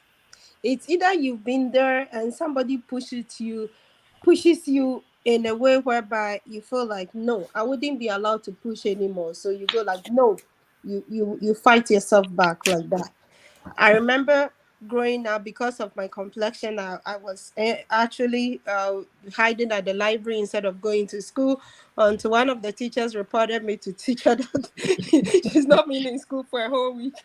it's either you've been there and somebody pushes you in a way whereby you feel like, no, I wouldn't be allowed to push anymore. So you go like, no, you fight yourself back like that. I remember growing up, because of my complexion, I was actually hiding at the library instead of going to school, until one of the teachers reported me to teacher that she's not been in school for a whole week.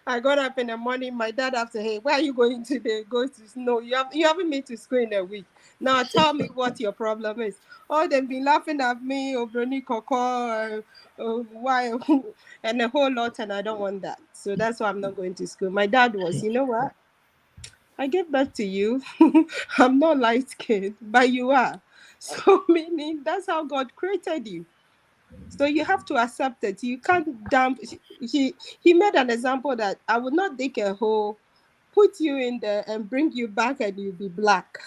I got up in the morning, my dad after, hey, where are you going today? Go to, no, you haven't been to school in a week. Now tell me what your problem is. Oh, they've been laughing at me, Obroni Koko, why, and a whole lot, and I don't want that. So that's why I'm not going to school. My dad was, you know what? I gave birth to you. I'm not light skinned, but you are. So meaning that's how God created you. So you have to accept it. You can't dump. He made an example that I would not dig a hole, put you in there, and bring you back, and you'll be black.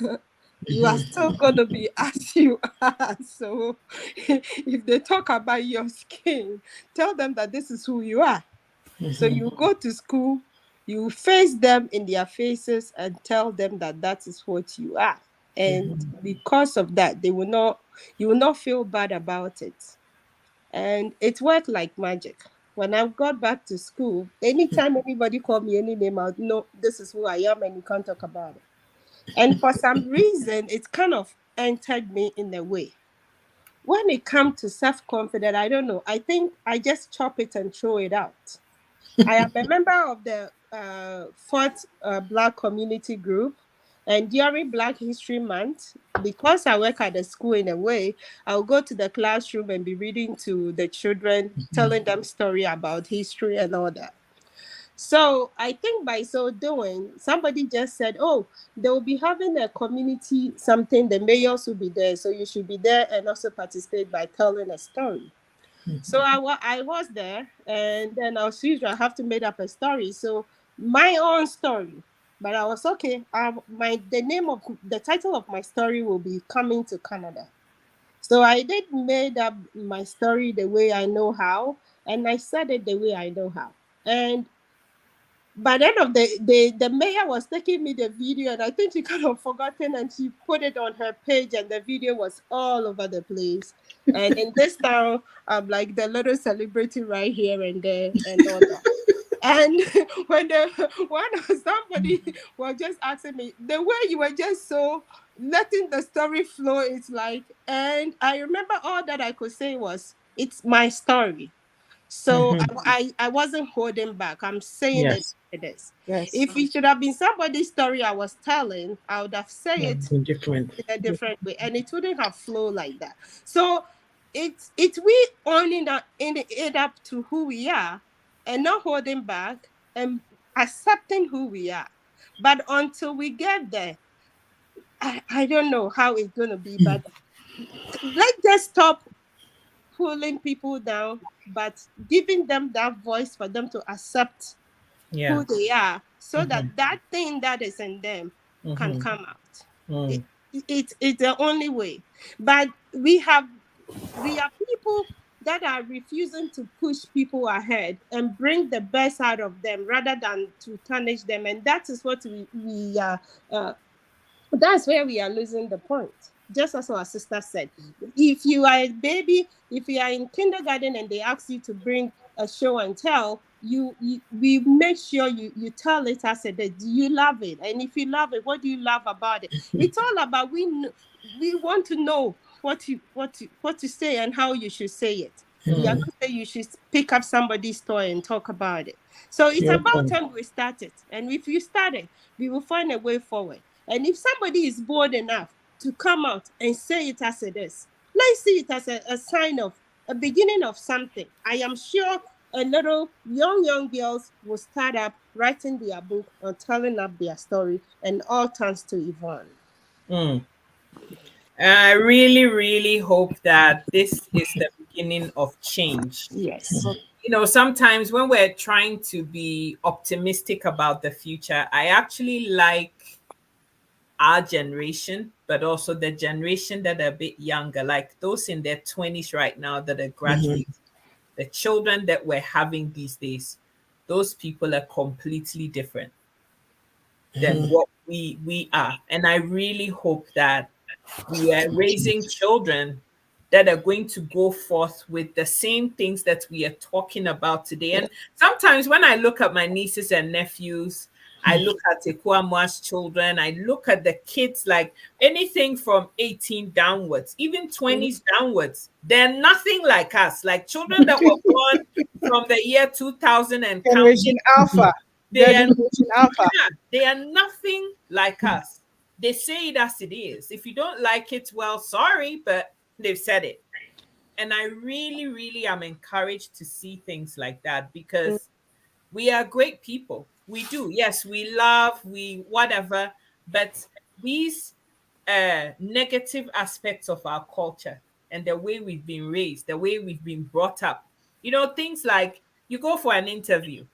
You are still gonna be as you are. So if they talk about your skin, tell them that this is who you are. So you go to school, you face them in their faces and tell them that that is what you are. And because of that, you will not feel bad about it. And it worked like magic. When I got back to school, anytime anybody called me any name, I would know this is who I am and you can't talk about it. And for some reason, it kind of entered me in a way. When it comes to self-confidence, I don't know. I think I just chop it and throw it out. I am a member of the fourth Black community group. And during Black History Month, because I work at the school in a way, I'll go to the classroom and be reading to the children, telling them story about history and all that. So I think by so doing, somebody just said, oh, they will be having a community something, the mayors will be there. So you should be there and also participate by telling a story. So I was there, and then as usual, I have to make up a story. So my own story, but I was okay. The title of my story will be Coming to Canada. So I did made up my story the way I know how, and I said it the way I know how. And by the end of the mayor was taking me the video, and I think she kind of forgotten, and she put it on her page, and the video was all over the place. And in this town, I'm like the little celebrity right here and there and all that. And when somebody was just asking me the way you were just so letting the story flow, it's like, and I remember all that I could say was, it's my story. So Mhm. I wasn't holding back. I'm saying it Yes. it is. Yes. If it should have been somebody's story I was telling, I would have said Yeah, it been different. in a different way, and it wouldn't have flowed like that. So it's we owning it up to who we are, and not holding back, and accepting who we are. But until we get there, I don't know how it's going to be. But let's just stop pulling people down, but giving them that voice for them to accept Yeah. who they are, so Mhm. that that thing that is in them can Mhm. come out. It, Mm. it's the only way. But we are people that are refusing to push people ahead and bring the best out of them rather than to tarnish them, and that is what we are. That's where we are losing the point. Just as our sister said, if you are a baby, if you are in kindergarten and they ask you to bring a show and tell, we make sure you tell it as it is. Do you love it? And if you love it, what do you love about it? It's all about we want to know what to say and how you should say it. We are Mm. not saying you should pick up somebody's toy and talk about it. So it's Your about point. time we start it. And if you start it, we will find a way forward. And if somebody is bold enough to come out and say it as it is, let's see it as a sign of a beginning of something. I am sure a little young girls will start up writing their book or telling up their story, and all turns to Yvonne. Mm. I really, really hope that this is the beginning of change. Yes. Sometimes when we're trying to be optimistic about the future, I actually like our generation, but also the generation that are a bit younger, like those in their 20s right now that are Mhm. graduating, the children that we're having these days, those people are completely different than Mhm. what we are. And I really hope that we are raising children that are going to go forth with the same things that we are talking about today. And sometimes when I look at my nieces and nephews, I look at Ekuamua's children, I look at the kids, like anything from 18 downwards, even 20s downwards, they're nothing like us. Like children that were born from the year 2000 and Generation counting, Alpha. they They're are Generation Alpha. yeah, they are nothing like us. They say it as it is. If you don't like it, well, sorry, but they've said it. And I really, really am encouraged to see things like that because we are great people. We do. Yes, we love, we whatever, but these negative aspects of our culture and the way we've been raised, the way we've been brought up, things like you go for an interview,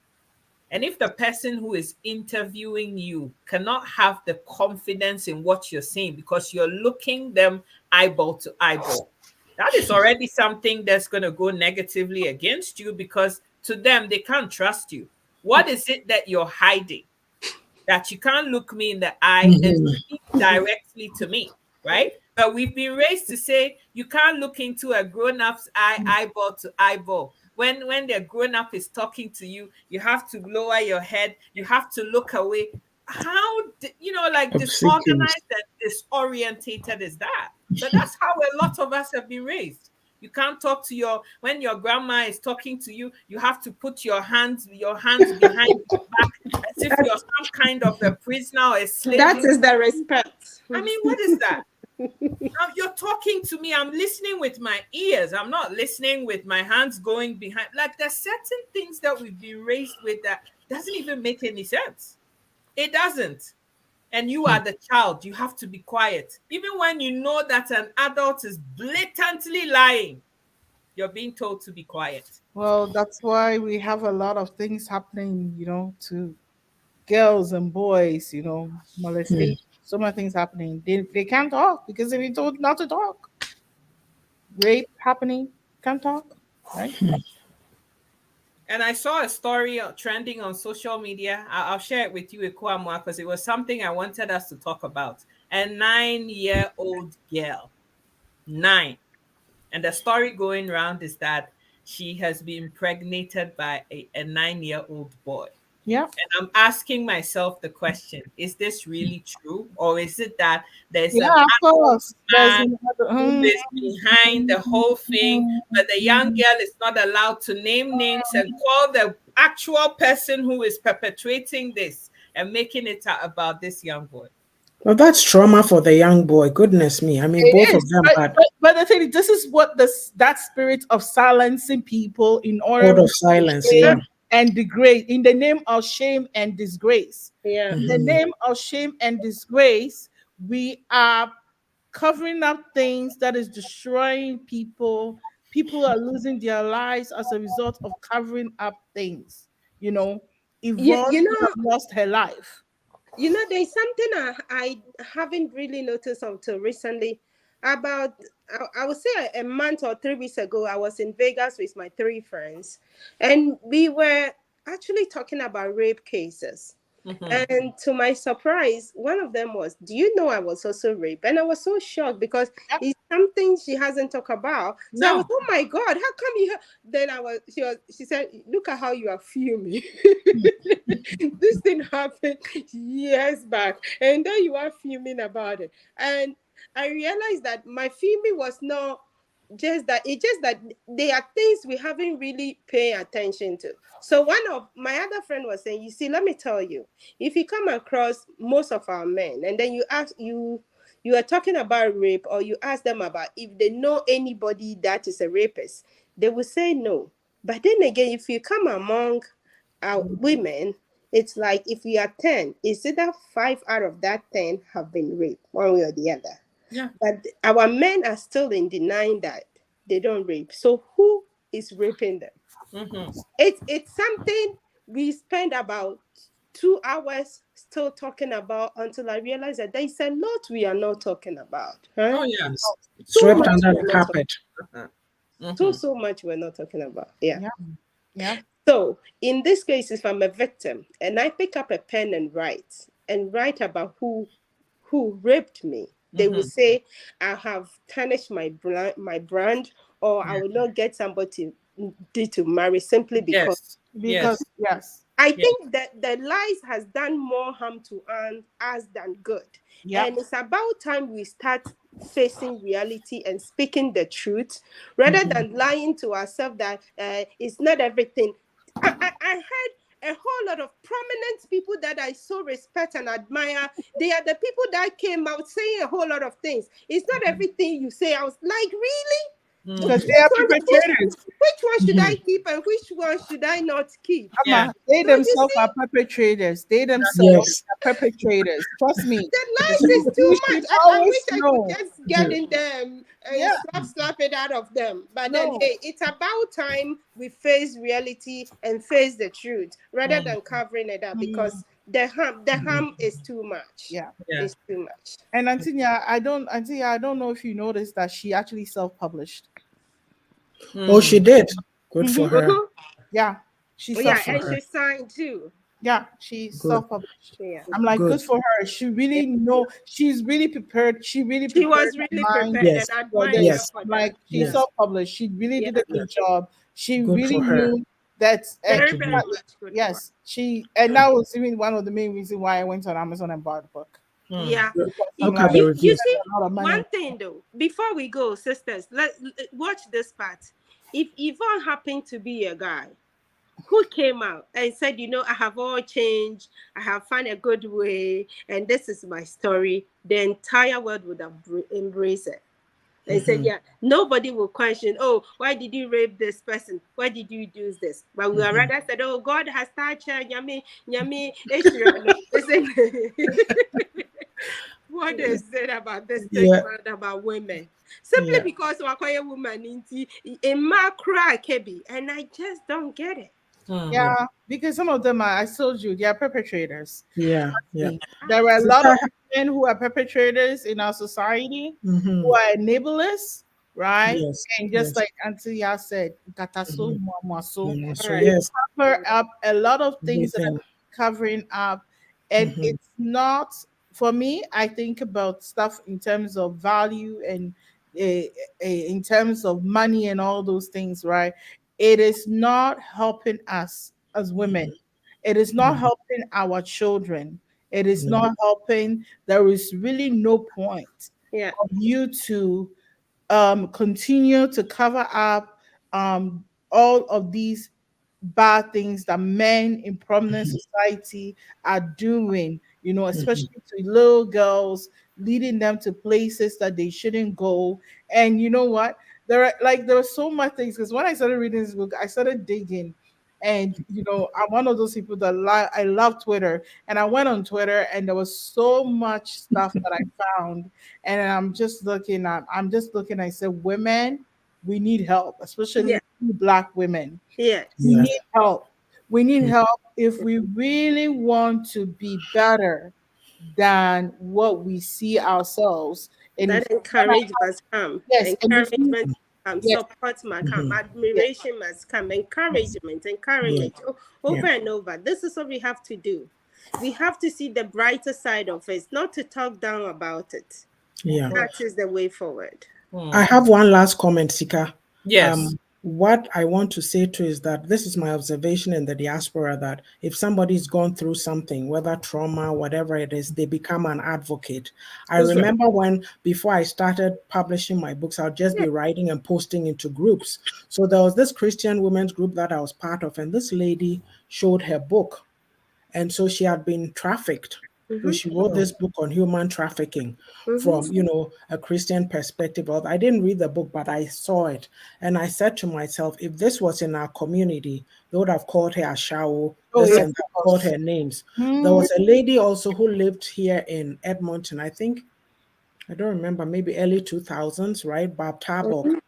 and if the person who is interviewing you cannot have the confidence in what you're saying because you're looking them eyeball to eyeball, that is already something that's going to go negatively against you because to them, they can't trust you. What is it that you're hiding that you can't look me in the eye and Mhm. speak directly to me? Right? But we've been raised to say you can't look into a grown-up's eye eyeball to eyeball. When the grown-up is talking to you, you have to lower your head, you have to look away. How like Obsequious. disorganized and disorientated is that? But that's how a lot of us have been raised. You can't talk to when your grandma is talking to you, you have to put your hands behind your back as if you're some kind of a prisoner or a slave. That is the respect. I mean, what is that? Now you're talking to me, I'm listening with my ears. I'm not listening with my hands going behind. Like there's certain things that we've been raised with that doesn't even make any sense. It doesn't. And you are the child, you have to be quiet. Even when you know that an adult is blatantly lying, you're being told to be quiet. Well, that's why we have a lot of things happening, to girls and boys, Mm. molestation, so many things happening. They can't talk because they've been told not to talk. Rape happening, can't talk, right? And I saw a story trending on social media. I'll share it with you, Ekwamwa, because it was something I wanted us to talk about. A 9-year-old girl, 9. And the story going around is that she has been impregnated by a 9-year-old boy. Yeah. And I'm asking myself the question, is this really true? Or is it that there's an Yeah, of adult course. There's man who is behind the whole thing, but the young girl is not allowed to name names and call the actual person who is perpetrating this and making it about this young boy? Well, that's trauma for the young boy. Goodness me. I mean, both It of is, them but, had but the thing is, this is what this that spirit of silencing people in order code of to silence. Yeah. shame and degrade, in the name of shame and disgrace. Yeah. In the name of shame and disgrace, we are covering up things that is destroying people. People are losing their lives as a result of covering up things. You know, You, Yvonne you know, lost her life. there's something I haven't really noticed until recently. About, I would say a month or 3 weeks ago, I was in Vegas with my three friends, and we were actually talking about rape cases. Mhm. And to my surprise, one of them was, "Do you know I was also raped?" And I was so shocked because Yep. it's something she hasn't talked about. So I was, No. "Oh my God, how come you?" Then she said, "Look at how you are fuming. This thing happened years back, and then you are fuming about it." And I realized that my fuming was not just that there are things we haven't really paid attention to. So one of my other friend was saying, "You see, let me tell you, if you come across most of our men and then you are talking about rape, or you ask them about if they know anybody that is a rapist, they will say no. But then again, if you come among our women, it's like if you are 10, it's either 5 out of that 10 have been raped one way or the other. Yeah. But our men are still in denying that they don't rape. So who is raping them? Mhm. It's something we spend about 2 hours still talking about until I realize that there is a lot we are not talking about. Huh? Oh yeah. It's So swept much under we're the not talking, carpet. Uh-huh. so Mhm. so much we're not talking about. Yeah. Yeah. Yeah. So in this case, if I'm a victim and I pick up a pen and write about who raped me, they will Mhm. say I have tarnished my brand, or I Yeah. will not get somebody to marry simply because Yes. Because Yes. yes. I Yes. think that the lies has done more harm to us than good. Yeah. And it's about time we start facing reality and speaking the truth rather Mhm. than lying to ourselves that it's not everything. I heard a whole lot of prominent people that I so respect and admire. They are the people that came out saying a whole lot of things. It's not everything you say. I was like, really? So Because Mhm. they are perpetrators. which one should I Mhm. keep and which one should I not keep? Yeah. They So you themselves see, are perpetrators. They themselves Yes. are perpetrators. Trust me. the lies You, is too you much. should I wish always I could know. just get Mhm. in them and Yeah. slap it out of them. But then, No. hey, it's about time we face reality and face the truth rather Mm. than covering it up Mm, because the Mhm. harm is too much. yeah. Yeah. It's too much. And Antonia, I don't know if you noticed that she actually self-published. Oh, she Mm. did. Good for Hmm. her. Mhm. Yeah. She Good Yeah, for self and her. she signed too. yeah, she Good. self-published. Yeah. I'm like, Good. good for her. She Yeah. really know she's really prepared. She really She prepared was her really mind prepared and Yes. I for admire her this. Yes. for I'm that. like, she Yes. self-published. She really Yeah. did a Yes. good job. She Good really for her. knew that Good Very, to very do. much good for her. yes, and that was even one of the main reasons why I went on Amazon and bought the book. Mm. Yeah. Because I'm Look at like, the You this reviews. is see, a lot of money. one thing though, before we go, sisters, watch this part. If Yvonne happened to be a guy who came out and said, I have all changed, I have found a good way, and this is my story, the entire world would have embraced it. And said, Mhm. yeah, nobody will question, oh, why did you rape this person? Why did you do this? But we are Mhm. rather said, oh, God has touched her, yummy, listen, what they said about this Yeah. stigma about women. Simply Yeah. because we're a woman in my cry, Kebi, and I just don't get it. Mm. Yeah. Yeah, because some of them are, I told you, they are perpetrators. Yeah. Yeah. There are a lot Sister. of men who are perpetrators in our society, who Mhm. are enablers, right? Yes. And just Yes. like Auntie Ya said, "Kataso, Mhm. muamuaso," Yeah. All So right. they yes, cover up a lot of things that are everything. covering up. And Mhm. it's not, for me, I think about stuff in terms of value and in terms of money and all those things, right? It is not helping us as women. It is not helping our children. It is No. not helping. There is really no point Yeah. of you to continue to cover up all of these bad things that men in prominent society are doing, especially to little girls, leading them to places that they shouldn't go. And you know what? There are so much things, because when I started reading this book, I started digging. And I'm one of those people that I love Twitter, and I went on Twitter, and there was so much stuff that I found, and I'm just looking. I said, women, we need help, Yeah. especially Black women. Yes. We Yes. need help. We need help if we really want to be better than what we see ourselves. And That if we wanna- encouragement must come. yes, and if we, Encouragement come. yes, Support must come. yes, Admiration must come. yes, Encouragement. Yeah. Encouragement. Yeah. Over and over. This is what we have to do. We have to see the brighter side of it, not to talk down about it. Yeah. That is the way forward. I have one last comment, Sika. Yes. What I want to say too is that this is my observation in the diaspora, that if somebody's gone through something, whether trauma, whatever it is, they become an advocate. I That's right. remember before I started publishing my books, I'll just be writing and posting into groups. So there was this Christian women's group that I was part of, and this lady showed her book. And so she had been trafficked. So she wrote this book on human trafficking from, a Christian perspective. I didn't read the book, but I saw it. And I said to myself, if this was in our community, they would have called her Ashao, Oh, yes, and called her names. There Mm, was a lady also who lived here in Edmonton, I think, I don't remember, maybe early 2000s, right? Barb Tabok.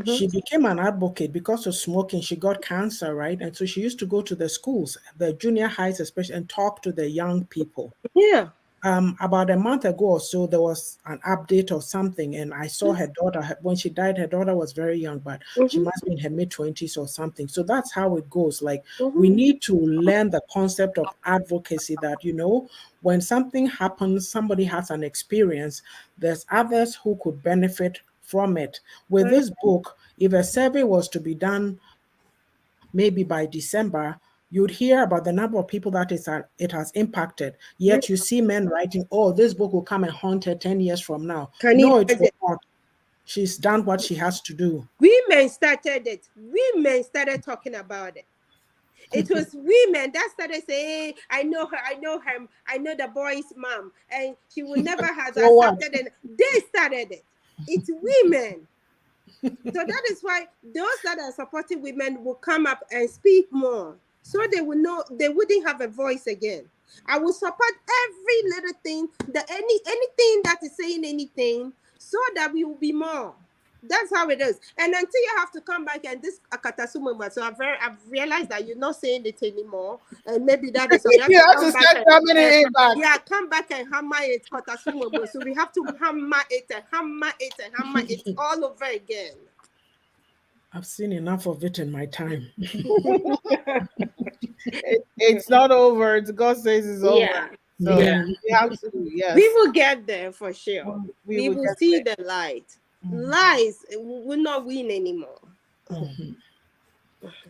She became an advocate because of smoking. She got cancer, right? And so she used to go to the schools, the junior highs especially, and talk to the young people. Yeah. About a month ago or so, there was an update or something, and I saw her daughter. When she died, her daughter was very young, but she must be in her mid-20s or something. So that's how it goes. Like, we need to learn the concept of advocacy, that, when something happens, somebody has an experience, there's others who could benefit from it. With this book, if a survey was to be done maybe by December, you'd hear about the number of people that it has impacted. Yet you see men writing, oh, this book will come and haunt her 10 years from now. Can you No, it will imagine? not. She's done what she has to do. Women started it. Women started talking about it. It was women that started saying, hey, I know her, I know the boy's mom, and she would never have So what? accepted it. They started it. It's women. So that is why those that are supporting women will come up and speak more. So they will know they wouldn't have a voice again. I will support every little thing, anything that is saying anything, so that we will be more. That's how it is. And until you have to come back and this Akatasumuma, so I've realized that you're not saying it anymore. And maybe that is you have to start coming in back. yeah, come back and hammer it, Akatasumuma. So we have to hammer it and hammer it and hammer it all over again. I've seen enough of it in my time. It's not over. God says it's over. Yeah. So Yeah. we have to, yes. We will get there for sure. We will get see there. the light. Lies will not win anymore.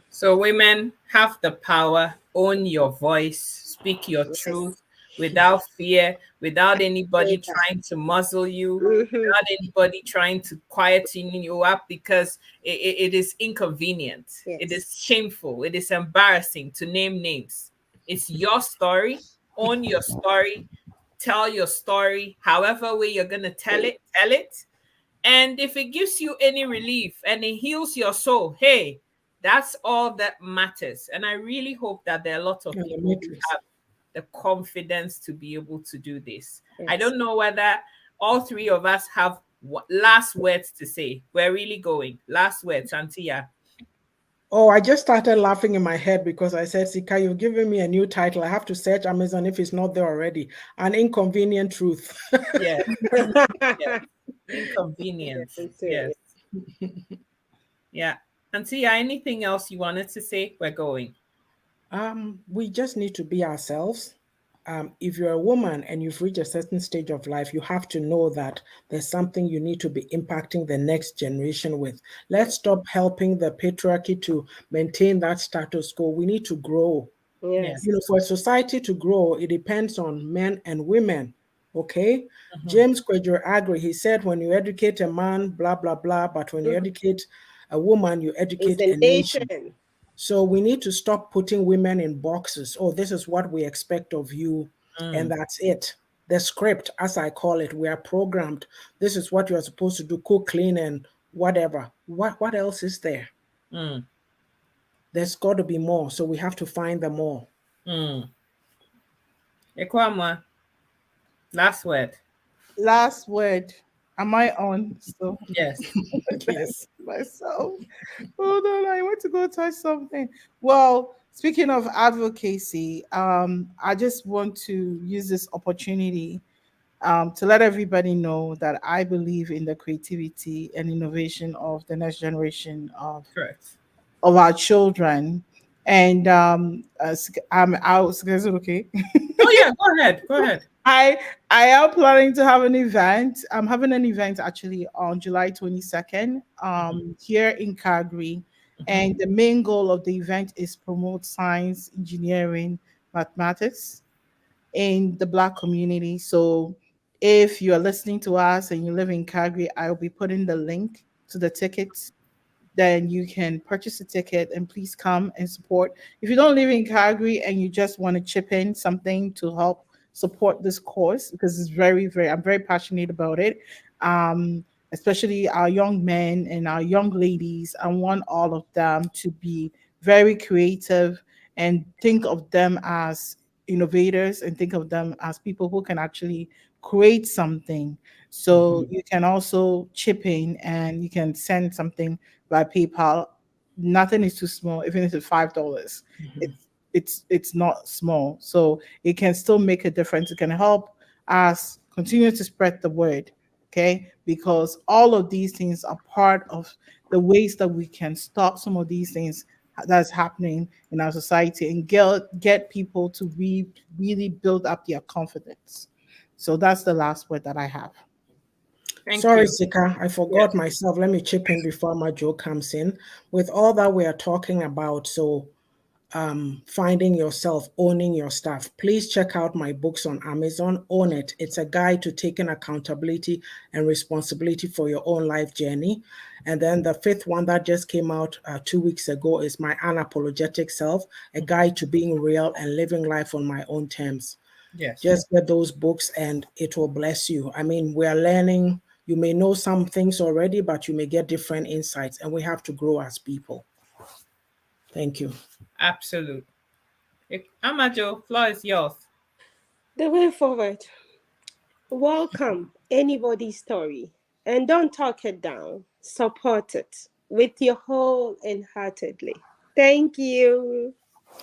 So women have the power, own your voice, speak your truth without fear, without anybody trying to muzzle you, without anybody trying to quieten you up, because it is inconvenient. Yes. It is shameful. It is embarrassing to name names. It's your story. Own your story. Tell your story. However way you're going to tell it, tell it. And if it gives you any relief and it heals your soul, hey, that's all that matters. And I really hope that there are a lot of people who have the confidence to be able to do this. Yes. I don't know whether all three of us have last words to say. We're really going. Last words, Antia. Oh, I just started laughing in my head because I said, Sika, you've given me a new title. I have to search Amazon if it's not there already. An Inconvenient Truth. Yeah. Yeah. Inconvenient. Yes. Yeah. Antia, anything else you wanted to say? We're going. We just need to be ourselves. If you're a woman and you've reached a certain stage of life, you have to know that there's something you need to be impacting the next generation with. Let's stop helping the patriarchy to maintain that status quo. We need to grow. Yes. For society to grow, it depends on men and women. Okay. Mhm. James Kwejo Agri, he said, when you educate a man, blah, blah, blah, but when you educate a woman, you It's educate the a nation. nation. So we need to stop putting women in boxes. Oh, this is what we expect of you, and that's it. The script, as I call it, we are programmed. This is what you are supposed to do: cook, clean, and whatever. What else is there? Mm. There's got to be more. So we have to find the more. Mm. Ekwama, last word. Last word. Am I on? So Yes. Yes. myself. Hold on, I want to go touch something. Well, speaking of advocacy, I just want to use this opportunity to let everybody know that I believe in the creativity and innovation of the next generation Correct. of our children. And I was, is it okay? Oh yeah, go ahead. Go ahead. I am planning to have an event. I'm having an event actually on July 22nd here in Calgary. Mhm. And the main goal of the event is promote science, engineering, mathematics in the Black community. So if you're listening to us and you live in Calgary, I'll be putting the link to the tickets, then you can purchase a ticket and please come and support. If you don't live in Calgary and you just want to chip in something to help support this course, because it's very, very, I'm very passionate about it. Especially our young men and our young ladies. I want all of them to be very creative and think of them as innovators and think of them as people who can actually create something. So you can also chip in and you can send something by PayPal. Nothing is too small, even if it's $5. It's not small. So it can still make a difference. It can help us continue to spread the word. Okay. Because all of these things are part of the ways that we can stop some of these things that's happening in our society and get people to really build up their confidence. So that's the last word that I have. Thank Sorry, you. Sika, I forgot Yes. myself. Let me chip in before my Joe comes in. With all that we are talking about, so finding yourself, owning your stuff, please check out my books on Amazon. Own It. It's a guide to taking accountability and responsibility for your own life journey. And then the fifth one that just came out 2 weeks ago is my Unapologetic Self, a guide to being real and living life on my own terms. Yes. Just get those books and it will bless you. I mean, we are learning. You may know some things already, but you may get different insights, and we have to grow as people. Thank you. Absolute. Amajo, floor is yours. The way forward. Welcome anybody's story and don't talk it down. Support it with your whole and heartedly. Thank you.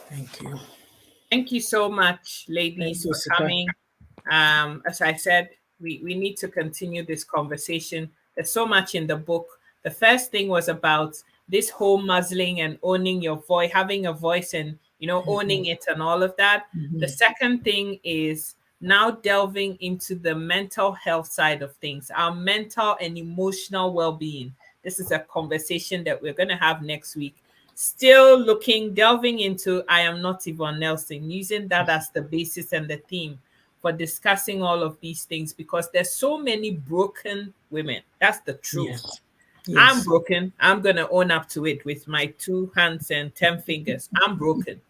Thank you. Thank you so much, Thank ladies, you, for Sika. coming. As I said, we need to continue this conversation. There's so much in the book. The first thing was about this whole muzzling and owning your voice, having a voice and owning it and all of that. The second thing is now delving into the mental health side of things, our mental and emotional well-being. This is a conversation that we're going to have next week. Still delving into I Am Not Yvonne Nelson, using that as the basis and the theme for discussing all of these things because there's so many broken women. That's the truth. Yes. I'm Yes. broken. I'm going to own up to it with my 2 hands and 10 fingers. I'm broken.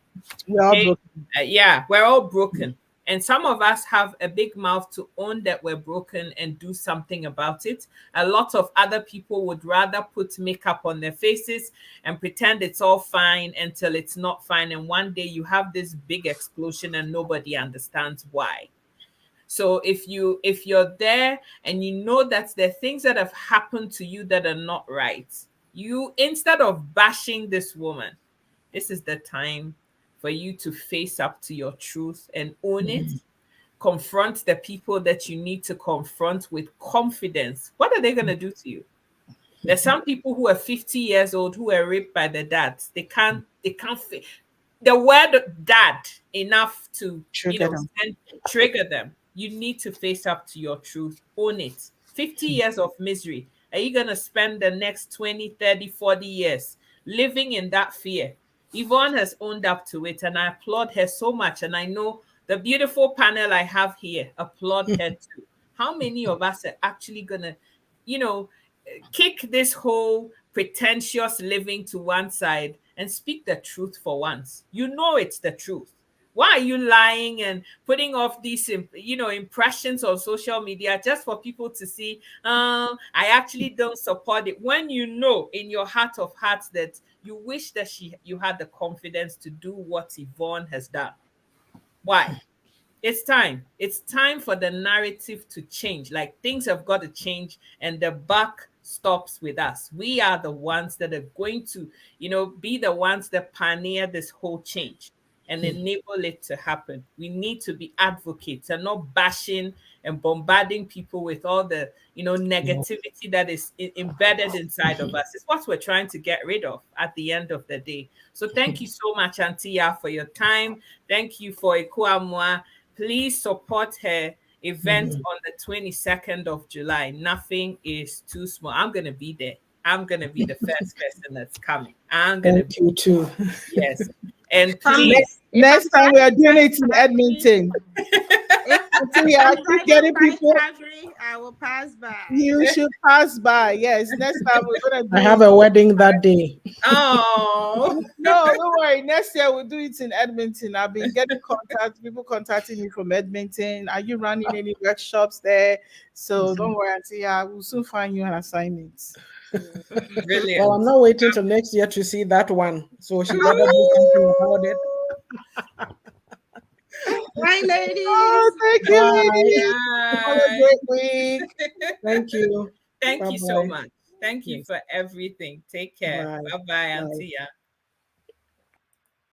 We're all Okay. broken. Yeah, we're all broken. And some of us have a big mouth to own that we're broken and do something about it. A lot of other people would rather put makeup on their faces and pretend it's all fine until it's not fine. And one day you have this big explosion and nobody understands why. So if you're there and you know that there are things that have happened to you that are not right, you, instead of bashing this woman, this is the time for you to face up to your truth and own it. Confront the people that you need to confront with confidence. What are they going to do to you? There's some people who are 50 years old who were raped by their dads. They can't the word dad enough to Trigger them. trigger them. You need to face up to your truth. Own it. 50 years of misery. Are you going to spend the next 20, 30, 40 years living in that fear? Yvonne has owned up to it, and I applaud her so much. And I know the beautiful panel I have here applaud her too. How many of us are actually gonna, you know, kick this whole pretentious living to one side and speak the truth for once? You know it's the truth. Why are you lying and putting off these, impressions on social media just for people to see? I actually don't support it. When you know in your heart of hearts that you wish that you had the confidence to do what Yvonne has done. Why? It's time. It's time for the narrative to change. Like, things have got to change, and the buck stops with us. We are the ones that are going to, be the ones that pioneer this whole change and enable it to happen. We need to be advocates and not bashing and bombarding people with all the, negativity that is embedded inside of us. It's what we're trying to get rid of at the end of the day. So thank you so much, Antia, for your time. Thank you for Ekuamua. Please support her event on the 22nd of July. Nothing is too small. I'm going to be there. I'm going to be the first person that's coming. I'm going to be. You too. Yes. And please. Next time we are doing it in Edmonton. I keep getting people. I will pass by. You should pass by. Yes. Next time we're going to do I have a wedding that day. Oh. No, don't worry. Next year we'll do it in Edmonton. I've been getting people contacting me from Edmonton. Are you running any workshops there? So don't worry, Auntie. We'll soon find you an assignment. Brilliant. Well, I'm not waiting till next year to see that one. So she better do something about it. Bye, ladies. Oh, thank you, ladies. Bye. Have a great week. Thank you. Thank you so Bye-bye. much. Thank you for everything. Take care. Bye. Bye-bye, Auntie.